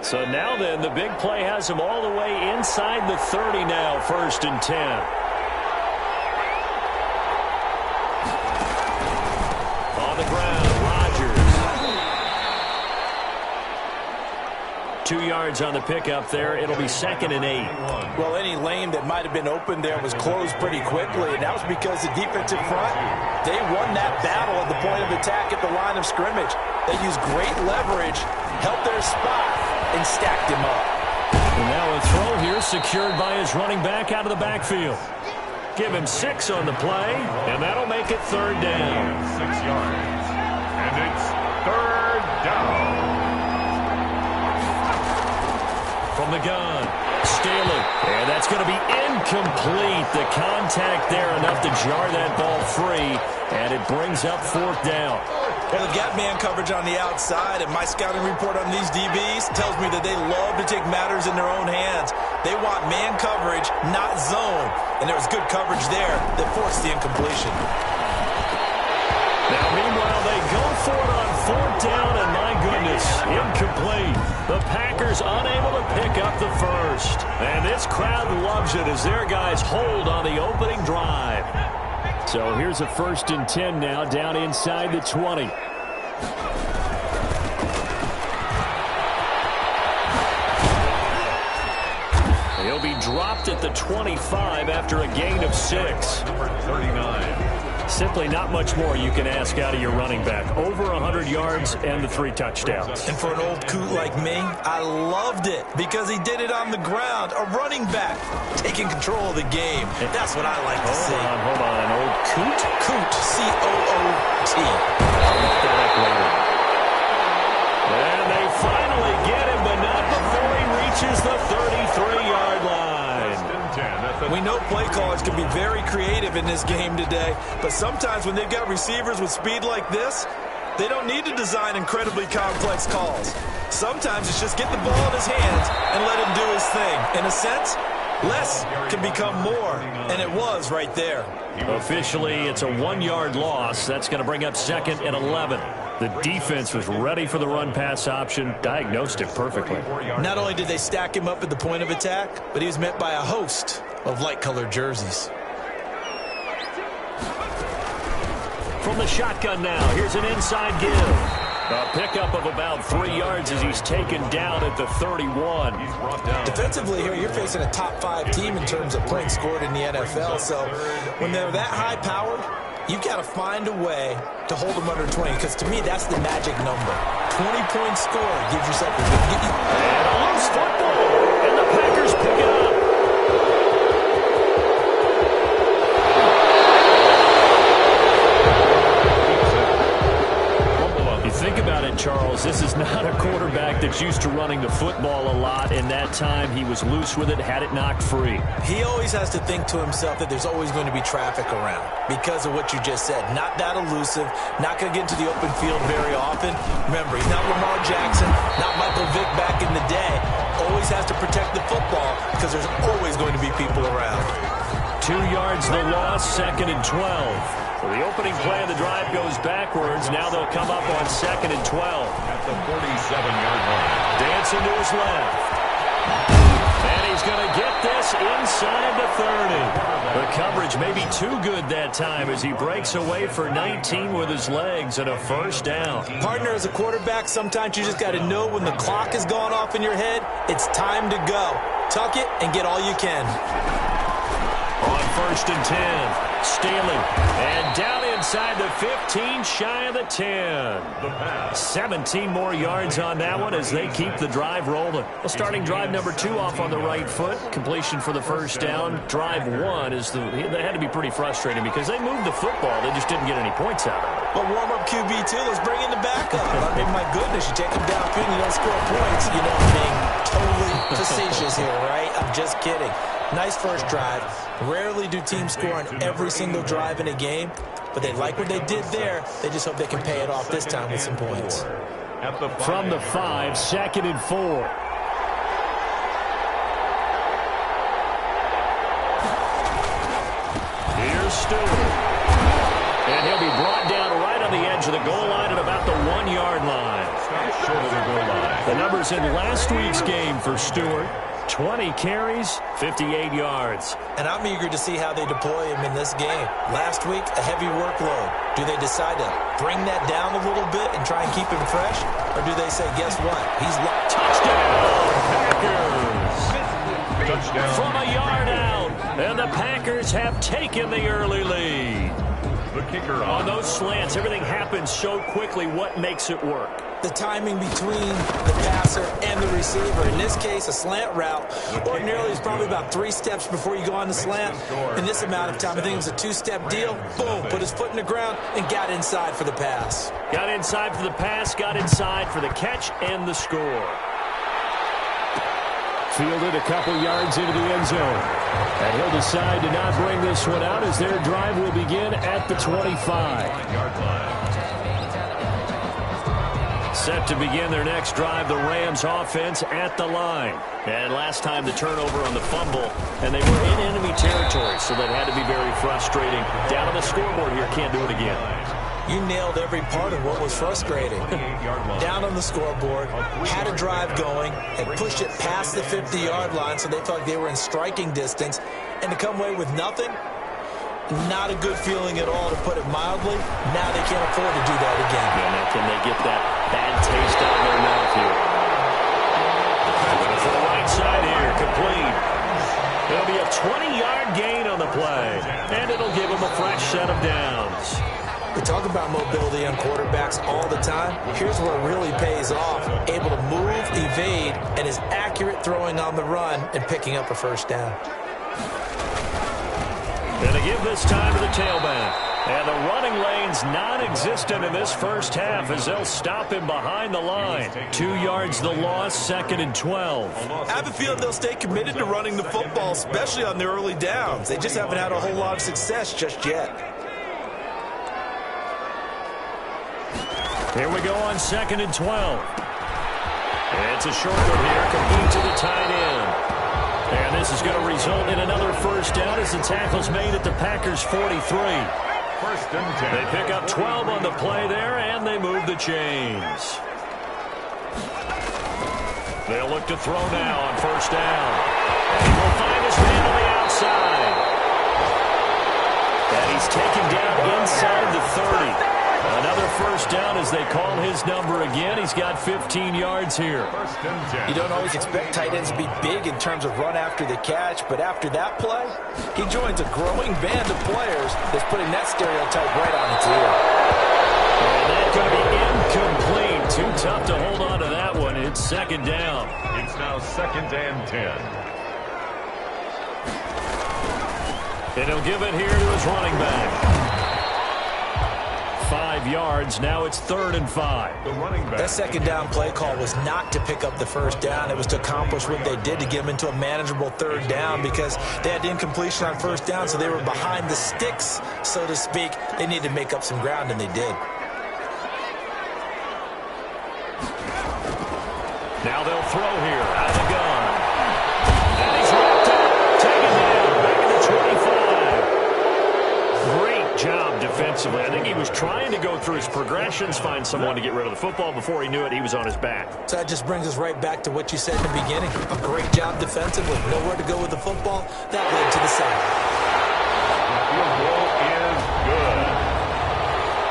So now then, the big play has him all the way inside the 30 now, 1st and 10. On the ground, Rodgers. 2 yards on the pickup there. It'll be 2nd and 8. Well, any lane that might have been open there was closed pretty quickly, and that was because the defensive front, they won that battle at the point of attack at the line of scrimmage. They used great leverage, held their spot, and stacked him up. And now a throw here secured by his running back out of the backfield. Give him 6 on the play, and that'll make it 3rd down. 6 yards. And it's 3rd down. From the gun, Staley. And that's going to be incomplete. The contact there enough to jar that ball free, and it brings up 4th down. Well, they've got man coverage on the outside, and my scouting report on these DBs tells me that they love to take matters in their own hands. They want man coverage, not zone. And there was good coverage there that forced the incompletion. Now, meanwhile, they go for it on 4th down, and my goodness, incomplete. The Packers unable to pick up the first. And this crowd loves it as their guys hold on the opening drive. So here's a 1st and 10 now, down inside the 20. He'll be dropped at the 25 after a gain of 6. Number 39. Simply not much more you can ask out of your running back. Over 100 yards and the 3 touchdowns. And for an old coot like me, I loved it because he did it on the ground. A running back taking control of the game. That's what I like to see. Hold on. An old coot? Coot, C-O-O-T. I'll look that up later. And they finally get him, but not before he reaches the 33-yard line. We know play callers can be very creative in this game today, but sometimes when they've got receivers with speed like this, they don't need to design incredibly complex calls. Sometimes it's just get the ball in his hands and let him do his thing. In a sense, less can become more, and it was right there. Officially, it's a 1-yard loss. That's going to bring up 2nd and 11. The defense was ready for the run-pass option, diagnosed it perfectly. Not only did they stack him up at the point of attack, but he was met by a host of light-colored jerseys. From the shotgun now, here's an inside give. A pickup of about 3 yards as he's taken down at the 31. Defensively here, you're facing a top-5 team in terms of points scored in the NFL, so when they're that high-powered, you've got to find a way to hold them under 20, because to me, that's the magic number. 20 points scored gives yourself a good... And a loose football. Packers pick it up. You think about it, Charles, this is not a quarterback that's used to running the football a lot. In that time, he was loose with it, had it knocked free. He always has to think to himself that there's always going to be traffic around because of what you just said. Not that elusive, not going to get into the open field very often. Remember, he's not Lamar Jackson, not Michael Vick back in the day. Always has to protect the football because there's always going to be people around. 2 yards the loss, 2nd and 12. So the opening play of the drive goes backwards. Now they'll come up on 2nd and 12. At the 47-yard line. Dancing to his left. And he's going to get this inside the 30. The coverage may be too good that time as he breaks away for 19 with his legs and a first down. Partner, as a quarterback, sometimes you just got to know when the clock has gone off in your head, it's time to go. Tuck it and get all you can. On 1st and 10, Staley, and down inside the 15, shy of the 10. 17 more yards on that one as they keep the drive rolling. Well, starting drive number 2 off on the right foot, completion for the first down. Drive 1 is they had to be pretty frustrating because they moved the football, they just didn't get any points out of it. But warm-up QB2, let's bring in the backup. I mean, my goodness, you take him downfield and you don't score points. You know, I'm being totally facetious here, right? I'm just kidding. Nice first drive. Rarely do teams score on every single drive in a game, but they like what they did there. They just hope they can pay it off this time with some points. From the 5, 2nd and 4. Here's Stewart. And he'll be brought down right on the edge of the goal line at about the 1-yard line. Short of the goal line. The numbers in last week's game for Stewart. 20 carries, 58 yards. And I'm eager to see how they deploy him in this game. Last week, a heavy workload. Do they decide to bring that down a little bit and try and keep him fresh? Or do they say, guess what? He's locked. Touchdown, Packers! Touchdown. From a yard out, and the Packers have taken the early lead. The kicker On those slants, everything happens so quickly. What makes it work? The timing between the passer and the receiver. In this case, a slant route ordinarily is probably about 3 steps before you go on the slant. In this amount of time, I think it was a 2-step deal. Boom, put his foot in the ground and got inside for the pass. Got inside for the pass, got inside for the catch, and the score. Fielded a couple yards into the end zone. And he'll decide to not bring this one out as their drive will begin at the 25-yard line. Set to begin their next drive, the Rams offense at the line. And last time the turnover on the fumble, and they were in enemy territory, so that had to be very frustrating. Down on the scoreboard here, can't do it again. You nailed every part of what was frustrating. Down on the scoreboard, had a drive going, had pushed it past the 50-yard line so they felt like they were in striking distance, and to come away with nothing, not a good feeling at all, to put it mildly. Now they can't afford to do that again. Yeah, now can they get that bad taste out of their mouth here? For the right side here, complete. It'll be a 20-yard gain on the play, and it'll give them a fresh set of downs. We talk about mobility on quarterbacks all the time. Here's where it really pays off. Able to move, evade, and is accurate throwing on the run and picking up a first down. And to give this time to the tailback. And the running lane's non-existent in this first half as they'll stop him behind the line. 2 yards the loss, 2nd and 12. I have a feeling they'll stay committed to running the football, especially on their early downs. They just haven't had a whole lot of success just yet. Here we go on 2nd and 12. It's a short one here, complete to the tight end. And this is going to result in another first down as the tackle's made at the Packers' 43. First and 10. They pick up 12 on the play there, and they move the chains. They'll look to throw now on first down. And he will find his man on the outside. And he's taken down inside the 30. Another first down as they call his number again. He's got 15 yards here. First and 10. You don't always expect tight ends to be big in terms of run after the catch, but after that play, he joins a growing band of players that's putting that stereotype right on its ear. And that's going to be incomplete. Too tough to hold on to that one. It's second down. It's now 2nd and 10. And he'll give it here to his running back. 5 yards. Now it's 3rd and 5. The running back. That second down play call was not to pick up the first down. It was to accomplish what they did to get them into a manageable 3rd down because they had incompletion on 1st down, so they were behind the sticks, so to speak. They needed to make up some ground, and they did. Now they'll throw here out of the gun. And he's ripped out. Taken down. Back at the 25. Great job defensively. I think he was trying to go through his progressions, find someone to get rid of the football. Before he knew it, he was on his back. So that just brings us right back to what you said in the beginning. A great job defensively. Nowhere to go with the football. That led to the sack. The field goal is good.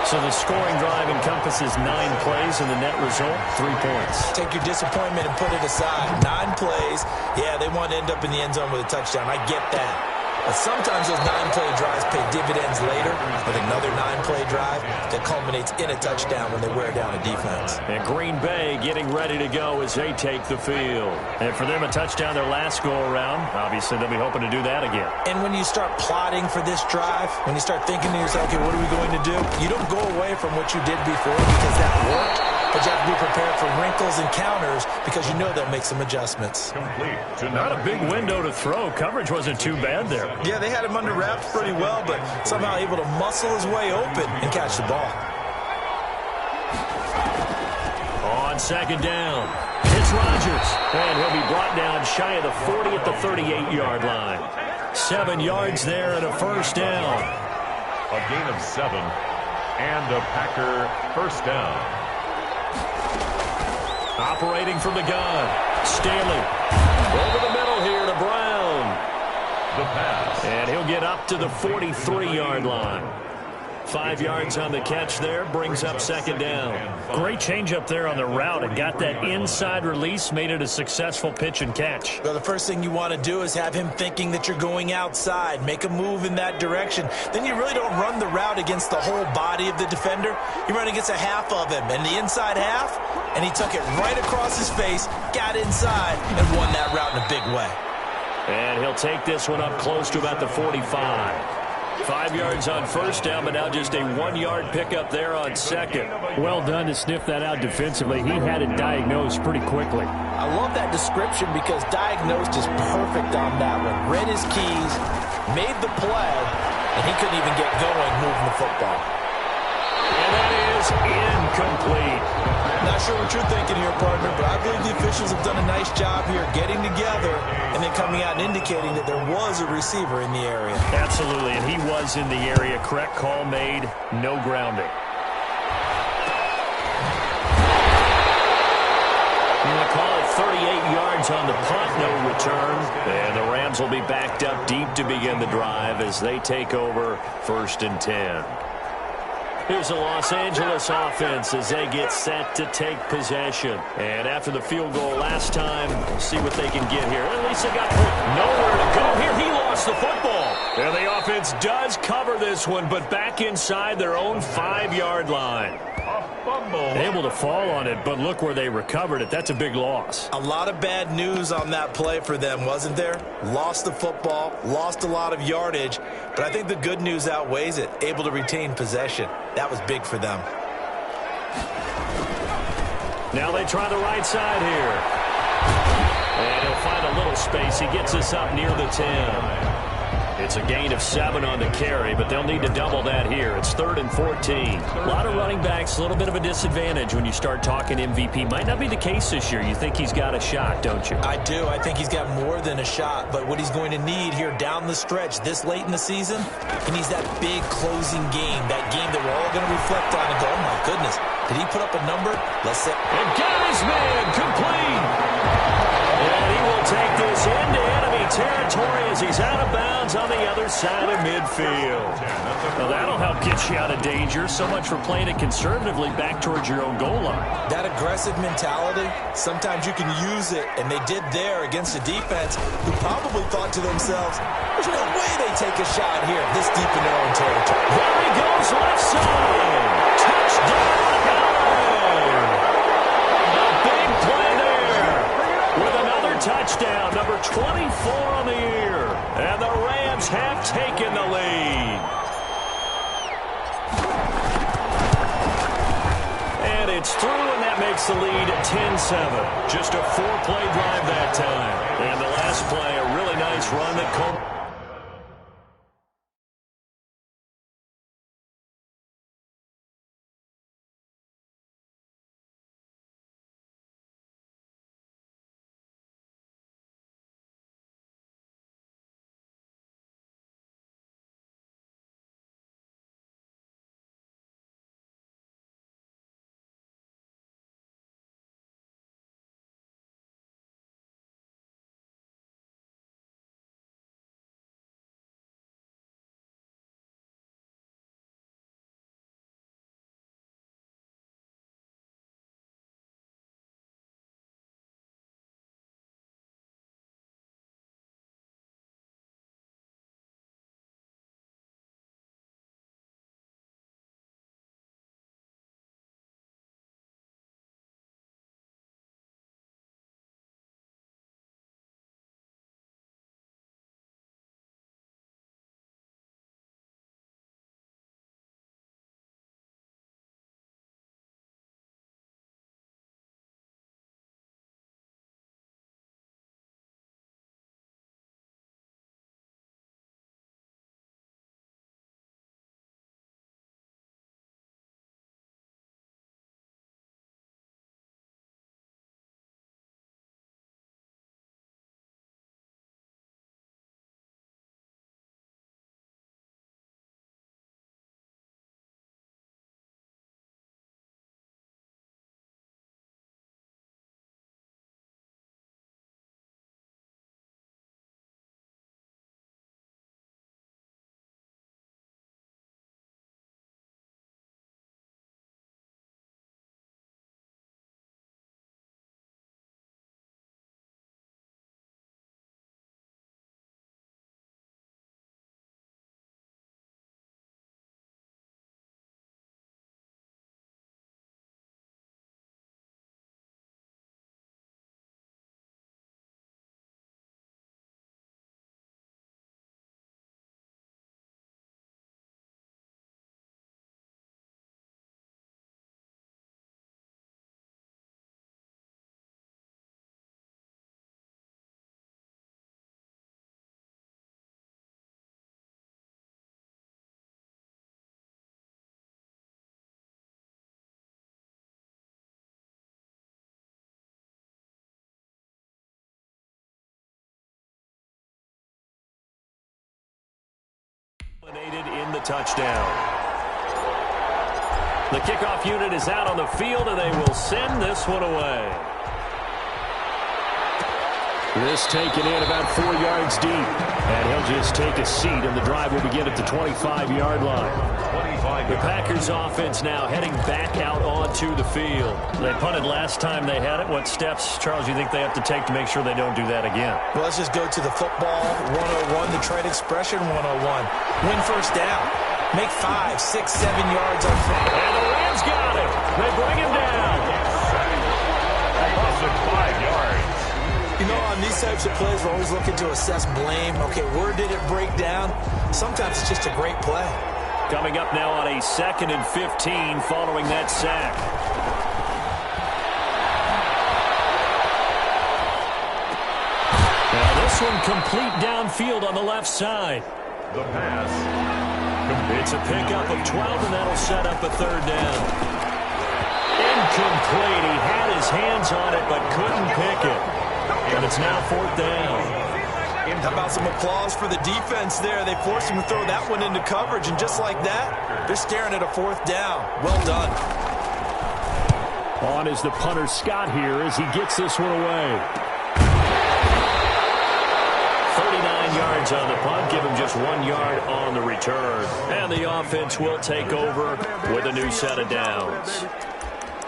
So the scoring drive encompasses 9 plays, and the net result, 3 points. Take your disappointment and put it aside. 9 plays. Yeah, they want to end up in the end zone with a touchdown. I get that. But sometimes those 9-play drives pay dividends later with another 9-play drive that culminates in a touchdown when they wear down a defense. And Green Bay getting ready to go as they take the field. And for them, a touchdown their last go-around. Obviously, they'll be hoping to do that again. And when you start plotting for this drive, when you start thinking to yourself, okay, what are we going to do? You don't go away from what you did before because that worked. But you have to be prepared for wrinkles and counters because you know they'll make some adjustments. Complete. Not a big window to throw. Coverage wasn't too bad there. Yeah, they had him under wraps pretty well, but somehow able to muscle his way open and catch the ball. On second down, it's Rodgers. And he'll be brought down shy of the 40 at the 38-yard line. 7 yards there and a first down. A gain of 7 and a Packer first down. Operating from the gun, Stanley. Over the middle here to Brown. The pass. And he'll get up to the 43-yard line. 5 yards on the catch there, brings up second down. Great change up there on the route and got that inside release, made it a successful pitch and catch. Well, the first thing you want to do is have him thinking that you're going outside, make a move in that direction. Then you really don't run the route against the whole body of the defender. You run against a half of him, and the inside half, and he took it right across his face, got inside, and won that route in a big way. And he'll take this one up close to about the 45. 5 yards on first down, but now just a 1-yard pickup there on second. Well done to sniff that out defensively. He had it diagnosed pretty quickly. I love that description because diagnosed is perfect on that one. Read his keys, made the play, and he couldn't even get going moving the football. And that is incomplete. Not sure what you're thinking here, partner, but I believe the officials have done a nice job here getting together and then coming out and indicating that there was a receiver in the area. Absolutely, and he was in the area. Correct call made, no grounding. We'll call it 38 yards on the punt, no return. And the Rams will be backed up deep to begin the drive as they take over 1st and 10. Here's the Los Angeles offense as they get set to take possession. And after the field goal last time, we'll see what they can get here. At least they got nowhere to go here. He lost the football. And the offense does cover this one, but back inside their own 5-yard line. Able to fall on it, but look where they recovered it. That's a big loss. A lot of bad news on that play for them, wasn't there? Lost the football, lost a lot of yardage, but I think the good news outweighs it. Able to retain possession. That was big for them. Now they try the right side here. And he'll find a little space. He gets us up near the 10. It's a gain of 7 on the carry, but they'll need to double that here. It's 3rd and 14. A lot of running backs, a little bit of a disadvantage when you start talking MVP. Might not be the case this year. You think he's got a shot, don't you? I do. I think he's got more than a shot, but what he's going to need here down the stretch this late in the season, he needs that big closing game, that game that we're all going to reflect on and go, oh my goodness, did he put up a number? Let's say. And got his man complete. And he will take this into enemy territory as he's out of bounds on the other side of midfield. Well, that'll help get you out of danger. So much for playing it conservatively back towards your own goal line. That aggressive mentality, sometimes you can use it, and they did there against a defense who probably thought to themselves, there's no way they take a shot here this deep in their own territory. There he goes, left side. Touchdown, Howard. A big play there 24 on the year. And the Rams have taken the lead. And it's through, and that makes the lead 10-7. Just a 4-play drive that time. And the last play, a really nice run that caught. In the touchdown. The kickoff unit is out on the field, and they will send this one away. This taken in about 4 yards deep. And he'll just take a seat, and the drive will begin at the 25-yard line. The Packers offense now heading back out onto the field. They punted last time they had it. What steps, Charles, you think they have to take to make sure they don't do that again? Well, let's just go to the football 101, the trade expression 101. Win first down. Make 5, 6, 7 yards on foot. And the Rams got it. They bring him down. Loss of 5 yards. You know, on these types of plays, we're always looking to assess blame. Okay, where did it break down? Sometimes it's just a great play. Coming up now on a 2nd and 15 following that sack. Now this one complete downfield on the left side. The pass. It's a pickup of 12, and that'll set up a 3rd down. Incomplete. He had his hands on it, but couldn't pick it. And it's now 4th down. How about some applause for the defense there? They forced him to throw that one into coverage, and just like that, they're staring at a 4th down. Well done. On is the punter, Scott, here as he gets this one away. 39 yards on the punt, give him just 1 yard on the return. And the offense will take over with a new set of downs.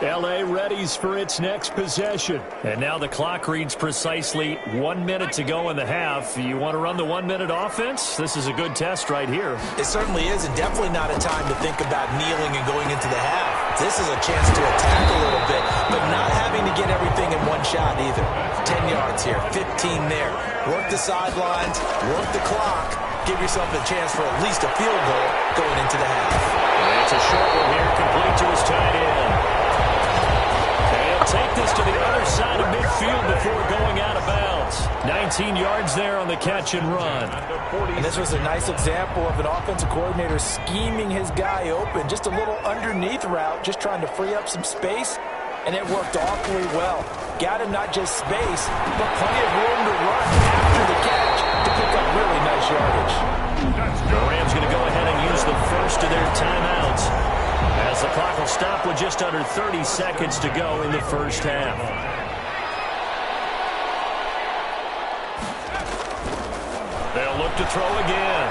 L.A. readies for its next possession. And now the clock reads precisely 1 minute to go in the half. You want to run the 1 minute offense? This is a good test right here. It certainly is, and definitely not a time to think about kneeling and going into the half. This is a chance to attack a little bit, but not having having to get everything in one shot either. 10 yards here, 15 there. Work the sidelines, work the clock. Give yourself a chance for at least a field goal going into the half. And it's a short one here, complete to his tight end. And he'll take this to the other side of midfield before going out of bounds. 19 yards there on the catch and run. And this was a nice example of an offensive coordinator scheming his guy open. Just a little underneath route, just trying to free up some space. And it worked awfully well. Got him not just space, but plenty of room to run after the catch to pick up really nice yardage. The Rams going to go ahead and use the first of their timeouts as the clock will stop with just under 30 seconds to go in the first half. They'll look to throw again.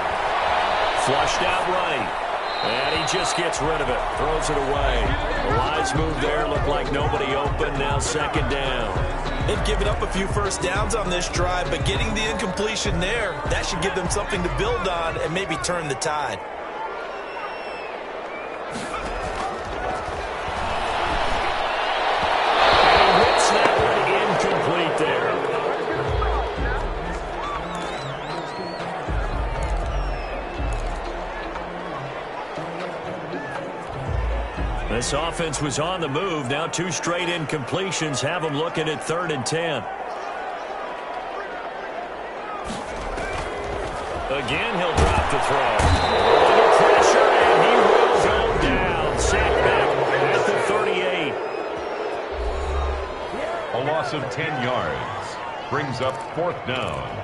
Flushed out right. And he just gets rid of it. Throws it away. A wise move there. Looked like nobody open. Now second down. They've given up a few first downs on this drive, but getting the incompletion there, that should give them something to build on and maybe turn the tide. And he whips that one incomplete there. This offense was on the move. Now two straight incompletions have them looking at 3rd and 10. Again, he'll drop the throw. Under pressure, and he will go down. Sacked back at the 38. A loss of 10 yards brings up 4th down.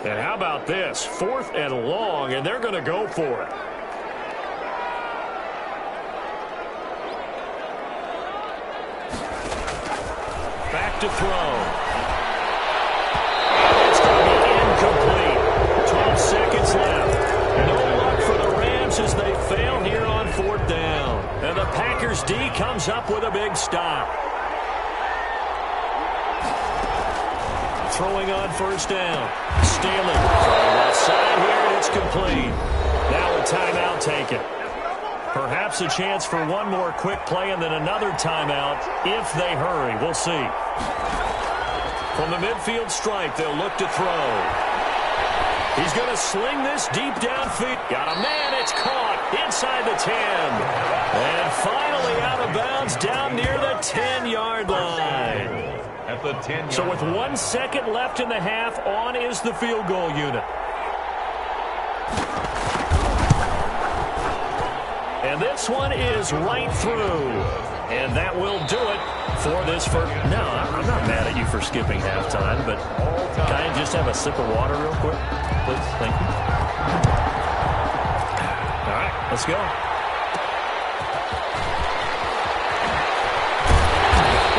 And how about this? 4th and long, and they're going to go for it. Back to throw. It's going to be incomplete. 12 seconds left. No luck for the Rams as they fail here on 4th down. And the Packers D comes up with a big stop. Throwing on 1st down. Staley throwing left side here, and it's complete. Now a timeout taken. Perhaps a chance for one more quick play and then another timeout if they hurry. We'll see. From the midfield stripe, they'll look to throw. He's going to sling this deep downfield. Got a man. It's caught inside the 10. And finally out of bounds down near the 10-yard line. At the 10-yard So with 1 second left in the half, on is the field goal unit. And this one is right through. And that will do it for this first. No, I'm not mad at you for skipping halftime, but can I just have a sip of water real quick? Please, thank you. All right, let's go.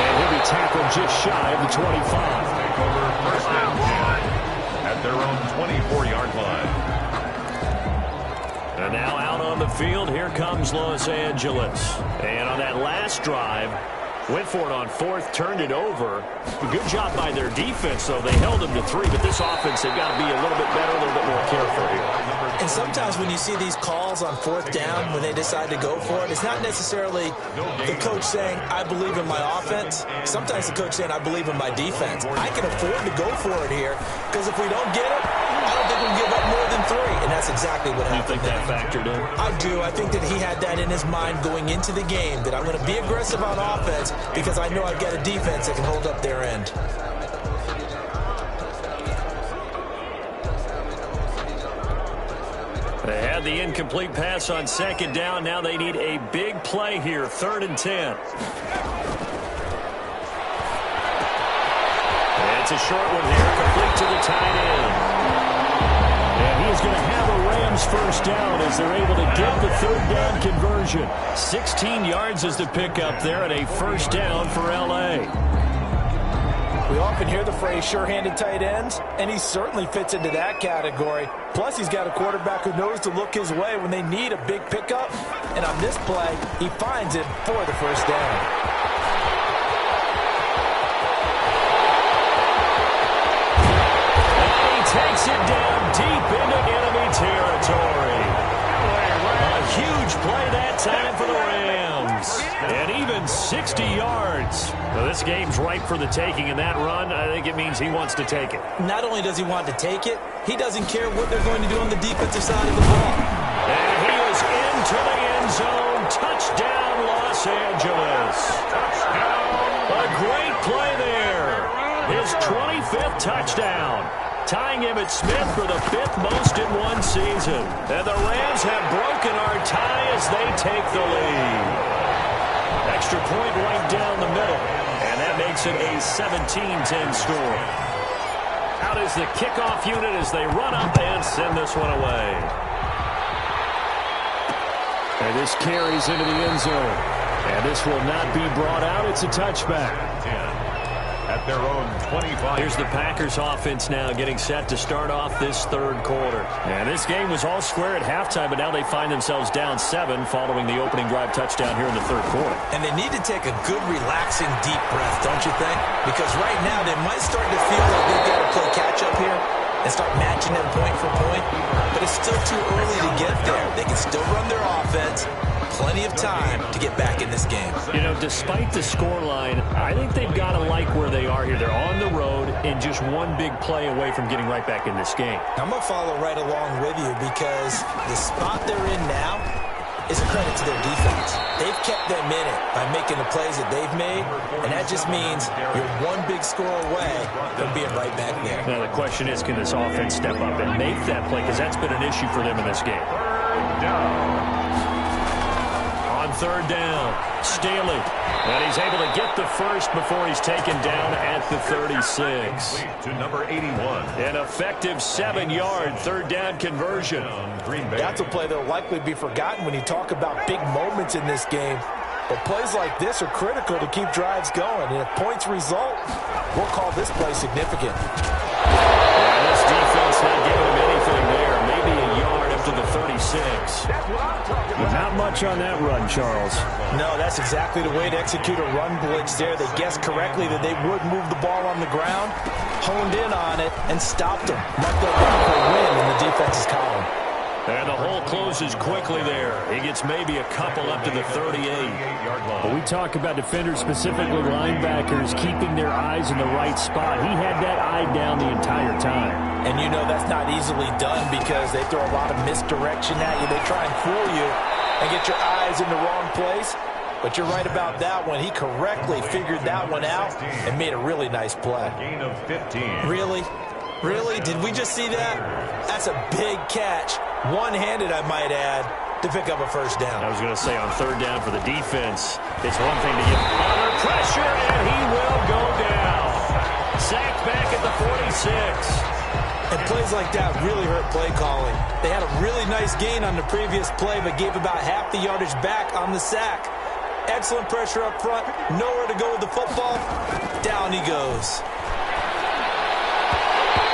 And he'll be tackled just shy of the 25. take over 1st and 10 at their own 24-yard line. And now out on the field, here comes Los Angeles. And on that last drive, went for it on 4th, turned it over. Good job by their defense, though. They held them to 3, but this offense, they've got to be a little bit better, a little bit more careful here. And sometimes when you see these calls on 4th down, when they decide to go for it, it's not necessarily the coach saying, I believe in my offense. Sometimes the coach saying, I believe in my defense. I can afford to go for it here, because if we don't get it, I don't think we'll give up more than 3. And that's exactly what happened. You think that factored in? I do. I think that he had that in his mind going into the game, that I'm going to be aggressive on offense because I know I've got a defense that can hold up their end. They had the incomplete pass on 2nd down. Now they need a big play here, 3rd and 10. And it's a short one here, complete to the tight end. And he's going to have a Rams first down as they're able to get the 3rd down conversion. 16 yards is the pickup there and a first down for L.A. We often hear the phrase sure-handed tight ends, and he certainly fits into that category. Plus, he's got a quarterback who knows to look his way when they need a big pickup. And on this play, he finds it for the first down. Takes it down deep into enemy territory. A huge play that time for the Rams. And even 60 yards. Well, this game's ripe for the taking, and that run, I think it means he wants to take it. Not only does he want to take it, he doesn't care what they're going to do on the defensive side of the ball. And he is into the end zone. Touchdown, Los Angeles. A great play there. His 25th touchdown. Tying Emmitt Smith for the 5th most in one season. And the Rams have broken our tie as they take the lead. Extra point right down the middle. And that makes it a 17-10 score. Out is the kickoff unit as they run up and send this one away. And this carries into the end zone. And this will not be brought out. It's a touchback. 10 at their own 25. Here's the Packers offense now getting set to start off this third quarter. And this game was all square at halftime, but now they find themselves down 7 following the opening drive touchdown here in the third quarter. And they need to take a good, relaxing, deep breath, don't you think? Because right now they might start to feel like they've got to play catch-up here and start matching them point for point. But it's still too early to get there. They can still run their offense. Plenty of time to get back in this game. You know, despite the scoreline, I think they've got to like where they are here. They're on the road and just one big play away from getting right back in this game. I'm going to follow right along with you because the spot they're in now is a credit to their defense. They've kept them in it by making the plays that they've made, and that just means you're one big score away from being right back there. Now, the question is, can this offense step up and make that play? Because that's been an issue for them in this game. Third down, Staley, and he's able to get the first before he's taken down at the 36. To number 81. An effective 7-yard third down conversion. That's a play that will likely be forgotten when you talk about big moments in this game. But plays like this are critical to keep drives going. And if points result, we'll call this play significant. And this defense not giving him anything there. Maybe a yard up to the 36. Not much on that run, Charles. No, that's exactly the way to execute a run blitz there. They guessed correctly that they would move the ball on the ground, honed in on it, and stopped them. Let them run for a win in the defense's column. And the hole closes quickly there. He gets maybe a couple up to the 38. But we talk about defenders, specifically linebackers, keeping their eyes in the right spot. He had that eye down the entire time. And you know that's not easily done because they throw a lot of misdirection at you. They try and fool you and get your eyes in the wrong place. But you're right about that one. He correctly figured that one out and made a really nice play. Gain of 15. Really? Really? Did we just see that? That's a big catch. One-handed, I might add, to pick up a first down. I was going to say on third down for the defense, it's one thing to get under pressure, and he will go down. Sacked back at the 46. And plays like that really hurt play calling. They had a really nice gain on the previous play, but gave about half the yardage back on the sack. Excellent pressure up front. Nowhere to go with the football. Down he goes.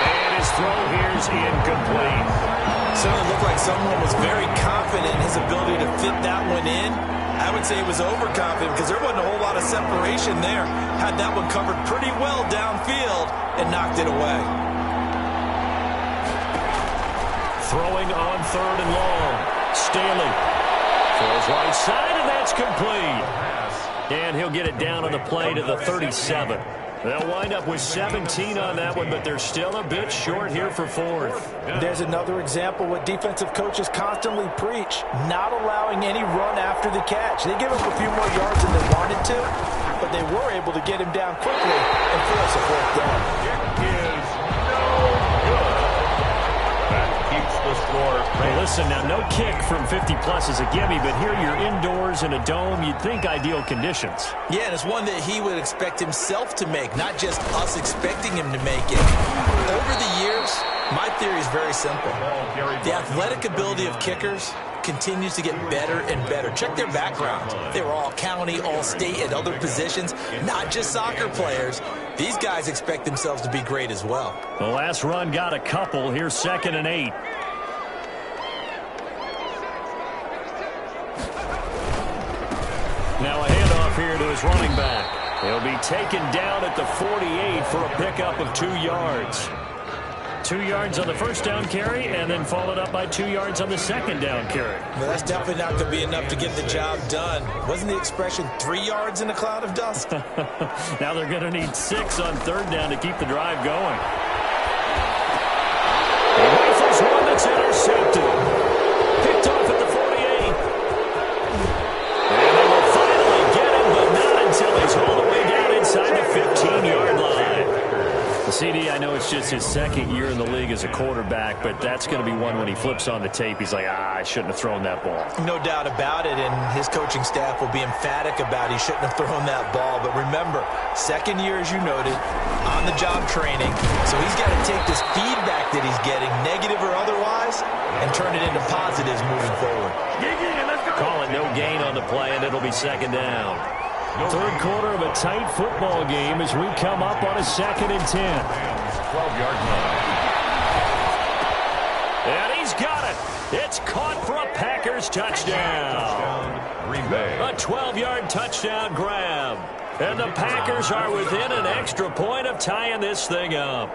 And his throw here's incomplete. Certainly looked like someone was very confident in his ability to fit that one in. I would say he was overconfident because there wasn't a whole lot of separation there. Had that one covered pretty well downfield and knocked it away. Throwing on third and long. Staley throws right side, and that's complete. And he'll get it down on the play to the 37. They'll wind up with 17 on that one, but they're still a bit short here for fourth. There's another example what defensive coaches constantly preach, not allowing any run after the catch. They give up a few more yards than they wanted to, but they were able to get him down quickly and force a fourth down. It is no good. That keeps the score. Hey, listen, now no kick from 50-plus is a gimme, but here you're indoors in a dome. You'd think ideal conditions. Yeah, and it's one that he would expect himself to make, not just us expecting him to make it. Over the years, my theory is very simple. The athletic ability of kickers continues to get better and better. Check their background. They were all county, all state, and other positions, not just soccer players. These guys expect themselves to be great as well. The last run got a couple. Here's 2nd and 8. Now a handoff here to his running back. He'll be taken down at the 48 for a pickup of 2 yards. 2 yards on the first down carry and then followed up by 2 yards on the second down carry. Well, that's definitely not going to be enough to get the job done. Wasn't the expression 3 yards in a cloud of dust? Now they're going to need 6 on third down to keep the drive going. He rifles one that's intercepted. Picked off at the 48. And they will finally get him, but not until he's all the way down inside the 15-yard line. The CD, I know it's just his second year in the league as a quarterback, but that's going to be one when he flips on the tape. He's like, I shouldn't have thrown that ball. No doubt about it, and his coaching staff will be emphatic about he shouldn't have thrown that ball. But remember, second year, as you noted, on-the-job training. So he's got to take this feedback that he's getting, negative or otherwise, and turn it into positives moving forward. Call it no gain on the play, and it'll be second down. Third quarter of a tight football game as we come up on a 2nd and 10. 12-yard line. And he's got it. It's caught for a Packers touchdown. Green Bay. A 12-yard touchdown grab. And the Packers are within an extra point of tying this thing up.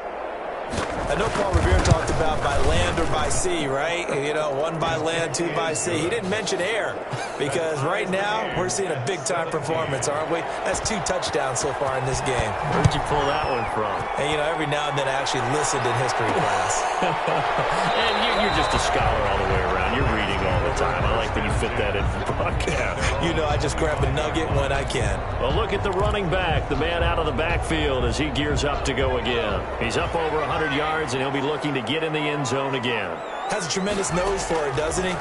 I know Paul Revere talked about by land or by sea, right? You know, 1 by land, 2 by sea. He didn't mention air because right now we're seeing a big-time performance, aren't we? That's 2 touchdowns so far in this game. Where'd you pull that one from? And, you know, every now and then I actually listened in history class. And you're just a scholar all the way around. You're reading all the time. I like that you fit that in for broadcast. You know, I just grab a nugget when I can. Well, look at the running back, the man out of the backfield as he gears up to go again. He's up over 100 yards, and he'll be looking to get in the end zone again. Has a tremendous nose for it, doesn't he?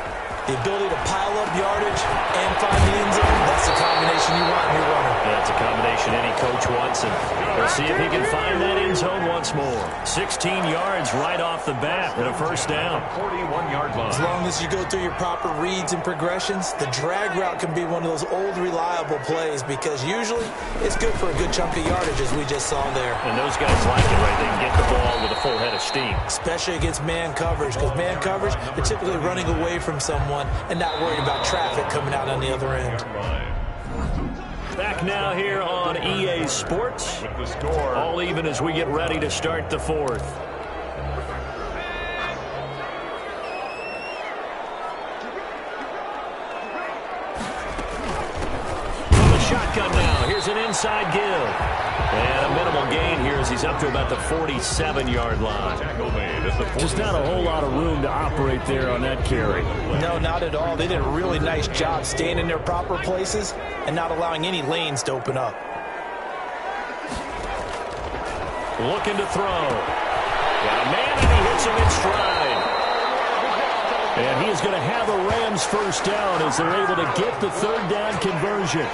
The ability to pile up yardage and find the end zone, that's the combination you want in your runner. Yeah, it's a combination any coach wants, and we'll see if he can find that end zone once more. 16 yards right off the bat and a first down. 41-yard line. As long as you go through your proper reads and progressions, the drag route can be one of those old reliable plays because usually it's good for a good chunk of yardage as we just saw there. And those guys like it, right? They can get the ball with a full head of steam. Especially against man coverage because man coverage, they're typically running away from someone and not worried about traffic coming out on the other end. Back now here on EA Sports. With the score. All even as we get ready to start the fourth. From the shotgun now. Here's an inside give. And a minimal gain here as he's up to about the 47-yard line. Tackle made at the Just not a whole lot of room to operate there on that carry. No, not at all. They did a really nice job staying in their proper places and not allowing any lanes to open up. Looking to throw. Got a man, and he hits him in stride. And he is going to have a Rams first down as they're able to get the third down conversion.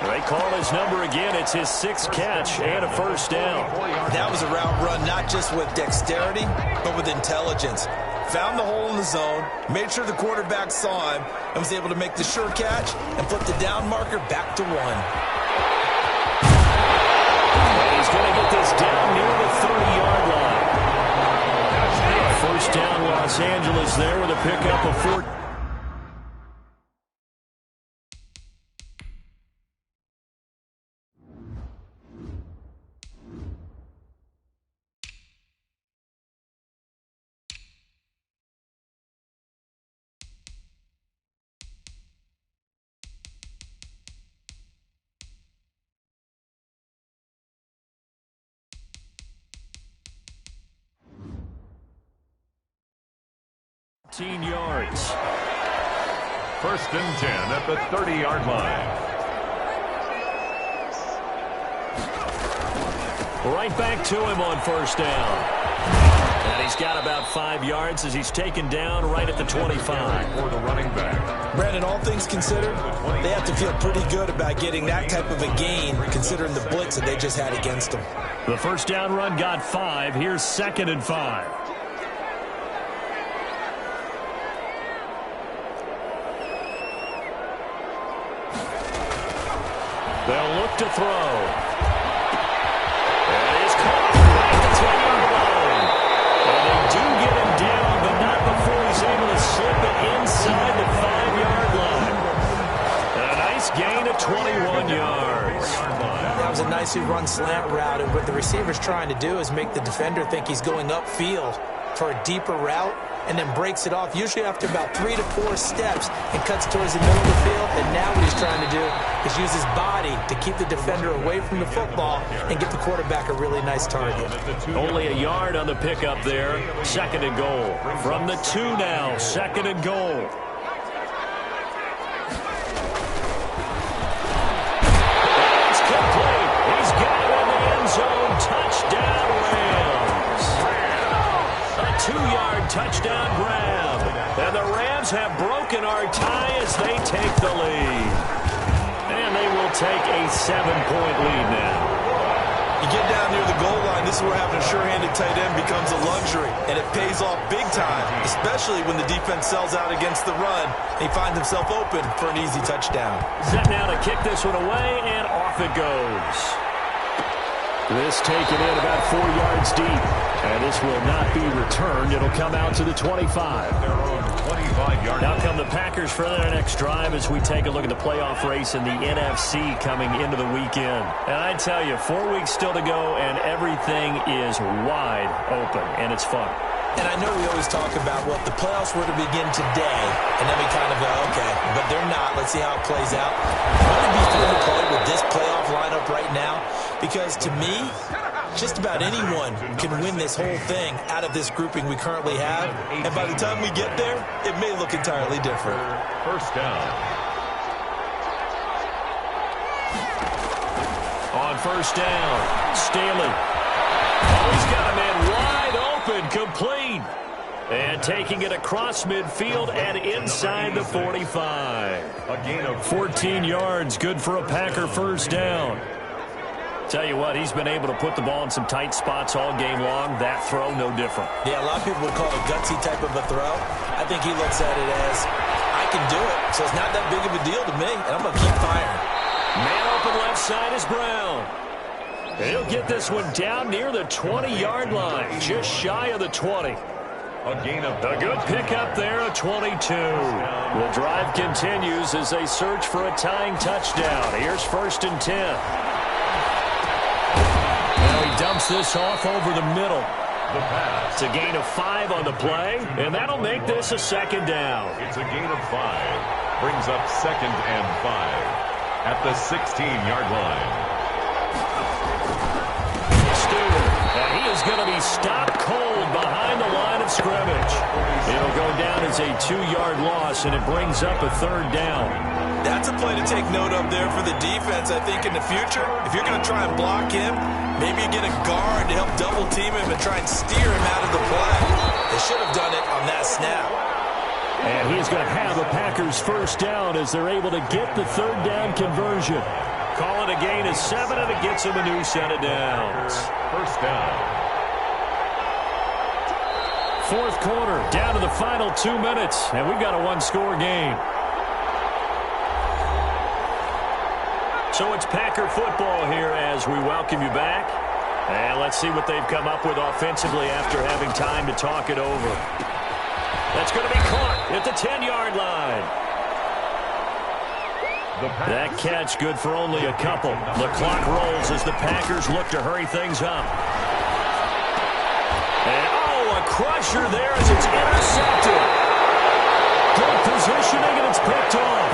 They call his number again. It's his 6th catch and a first down. That was a route run not just with dexterity, but with intelligence. Found the hole in the zone, made sure the quarterback saw him, and was able to make the sure catch and flip the down marker back to 1. And he's going to get this down near the 30-yard line. First down, Los Angeles there with a pickup of 4. Yards. First and 10 at the 30-yard line. Right back to him on first down. And he's got about 5 yards as he's taken down right at the 25. For the running back. Brandon, all things considered, they have to feel pretty good about getting that type of a gain considering the blitz that they just had against them. The first down run got 5. Here's 2nd and 5. They'll look to throw. And he's caught right at the 10-yard line. And they do get him down, but not before he's able to slip it inside the 5-yard line. And a nice gain of 21 yards. Now, sometimes a nicely run slant route, and what the receiver's trying to do is make the defender think he's going upfield for a deeper route, and then breaks it off, usually after about 3 to 4 steps, and cuts towards the middle of the field. And now what he's trying to do is use his body to keep the defender away from the football and get the quarterback a really nice target. Only a yard on the pickup there. 2nd and goal. From the 2 now, 2nd and goal. It's complete. He's got it in the end zone. Touchdown, Rams. A 2-yard touchdown grab. And the Rams have broken our tie as they take the lead. And they will take a 7-point lead now. You get down near the goal line, this is where having a sure-handed tight end becomes a luxury, and it pays off big time, especially when the defense sells out against the run, and he finds himself open for an easy touchdown. Set now to kick this one away, and off it goes. This taken in about 4 yards deep, and this will not be returned. It'll come out to the 25. They're on 25-yard. Now come the Packers for their next drive as we take a look at the playoff race in the NFC coming into the weekend. And I tell you, 4 weeks still to go, and everything is wide open, and it's fun. And I know we always talk about, well, if the playoffs were to begin today, and then we kind of go, okay, but they're not. Let's see how it plays out. Wouldn't it be fun to play with this playoff lineup right now? Because to me, just about anyone can win this whole thing out of this grouping we currently have. And by the time we get there, it may look entirely different. First down. On first down, Staley. Oh, he's got a man wide open, complete. And taking it across midfield and inside the 45. A gain of 14 yards, good for a Packer first down. Tell you what, he's been able to put the ball in some tight spots all game long. That throw, no different. Yeah, a lot of people would call it a gutsy type of a throw. I think he looks at it as, I can do it, so it's not that big of a deal to me, and I'm going to keep firing. Man open left side is Brown. He'll get this one down near the 20-yard line, just shy of the 20. a gain of A good pickup there, a 22. The drive continues as they search for a tying touchdown. Here's 1st and 10. Now he dumps this off over the middle. It's a gain of 5 on the play, and that'll make this a 2nd down. It's a gain of 5. Brings up 2nd and 5 at the 16-yard line. And he is going to be stopped cold behind the line of scrimmage. It'll go down as a 2-yard loss, and it brings up a 3rd down. That's a play to take note of there for the defense, I think, in the future. If you're going to try and block him, maybe you get a guard to help double-team him and try and steer him out of the play. They should have done it on that snap. And he's going to have the Packers first down as they're able to get the 3rd down conversion. Call it a gain of 7, and it gets him a new set of downs. First down. 4th quarter, down to the final 2 minutes, and we've got a 1-score game. So it's Packer football here as we welcome you back. And let's see what they've come up with offensively after having time to talk it over. That's going to be caught at the 10-yard line. That catch good for only a couple. The clock rolls as the Packers look to hurry things up. And, oh, a crusher there as it's intercepted. Good positioning, and it's picked off.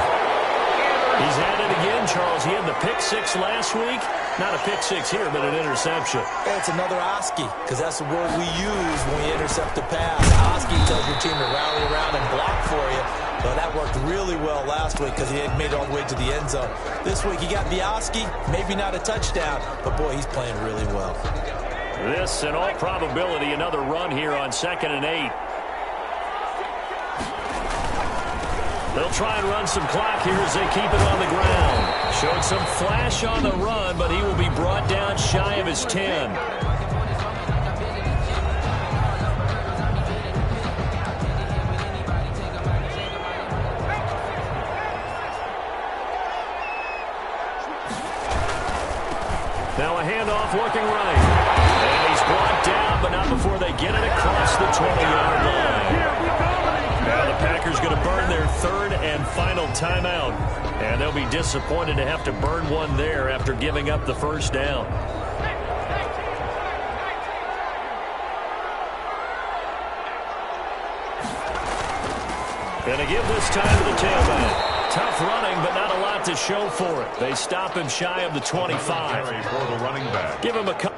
He's at it again, Charles. He had the pick 6 last week. Not a pick 6 here, but an interception. It's another Oski, because that's the word we use when we intercept the pass. Oski tells your team to rally around and block for you. Well, that worked really well last week because he had made it all the way to the end zone. This week he got the Oski, maybe not a touchdown, but boy, he's playing really well. This, in all probability, another run here on 2nd and 8. They'll try and run some clock here as they keep it on the ground. Showed some flash on the run, but he will be brought down shy of his 10. Now a handoff looking right. And he's brought down, but not before they get it across the 20-yard line. Now the Packers going to burn their third and final timeout. And they'll be disappointed to have to burn one there after giving up the first down. Going to give this time to the tailback. Tough running, but not a lot to show for it. They stop him shy of the 25. For the running back. Give him a couple.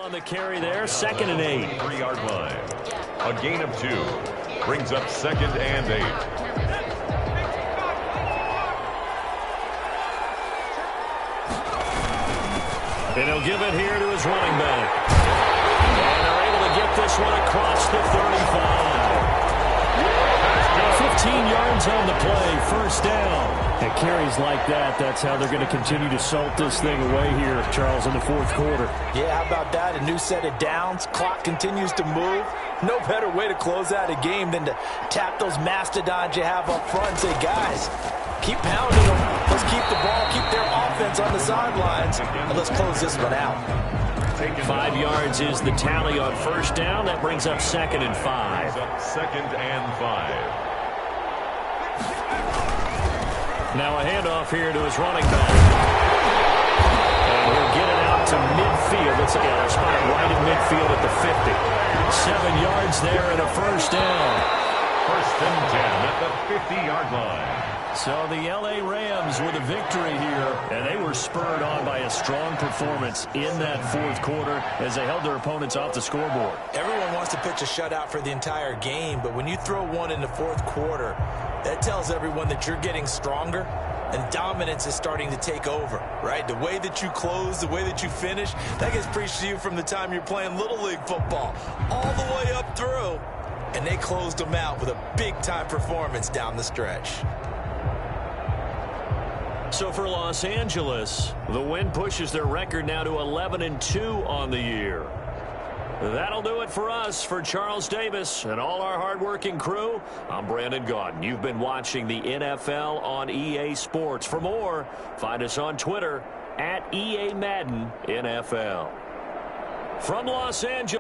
On the carry there, 2nd and 8. 3-yard line. A gain of 2. Brings up 2nd and 8. And he'll give it here to his running back. And they're able to get this one across the 35. 15 yards on the play, first down. And carries like that, that's how they're going to continue to salt this thing away here, Charles, in the fourth quarter. Yeah, how about that? A new set of downs. Clock continues to move. No better way to close out a game than to tap those mastodons you have up front and say, guys, keep pounding them. Let's keep the ball, keep their offense on the sidelines, and let's close this one out. 5 yards is the tally on first down. That brings up 2nd and 5. 2nd and 5. Now a handoff here to his running back. And he'll get it out to midfield. Let's get a spot right in midfield at the 50. 7 yards there and a first down. 1st and 10 at the 50-yard line. So the L.A. Rams with a victory here, and they were spurred on by a strong performance in that fourth quarter as they held their opponents off the scoreboard. Everyone wants to pitch a shutout for the entire game, but when you throw one in the fourth quarter, that tells everyone that you're getting stronger and dominance is starting to take over, right? The way that you close, the way that you finish, that gets preached to you from the time you're playing Little League football all the way up through, and they closed them out with a big-time performance down the stretch. So for Los Angeles, the win pushes their record now to 11-2 on the year. That'll do it for us. For Charles Davis and all our hardworking crew, I'm Brandon Gaudin. You've been watching the NFL on EA Sports. For more, find us on Twitter @EA Madden NFL. From Los Angeles.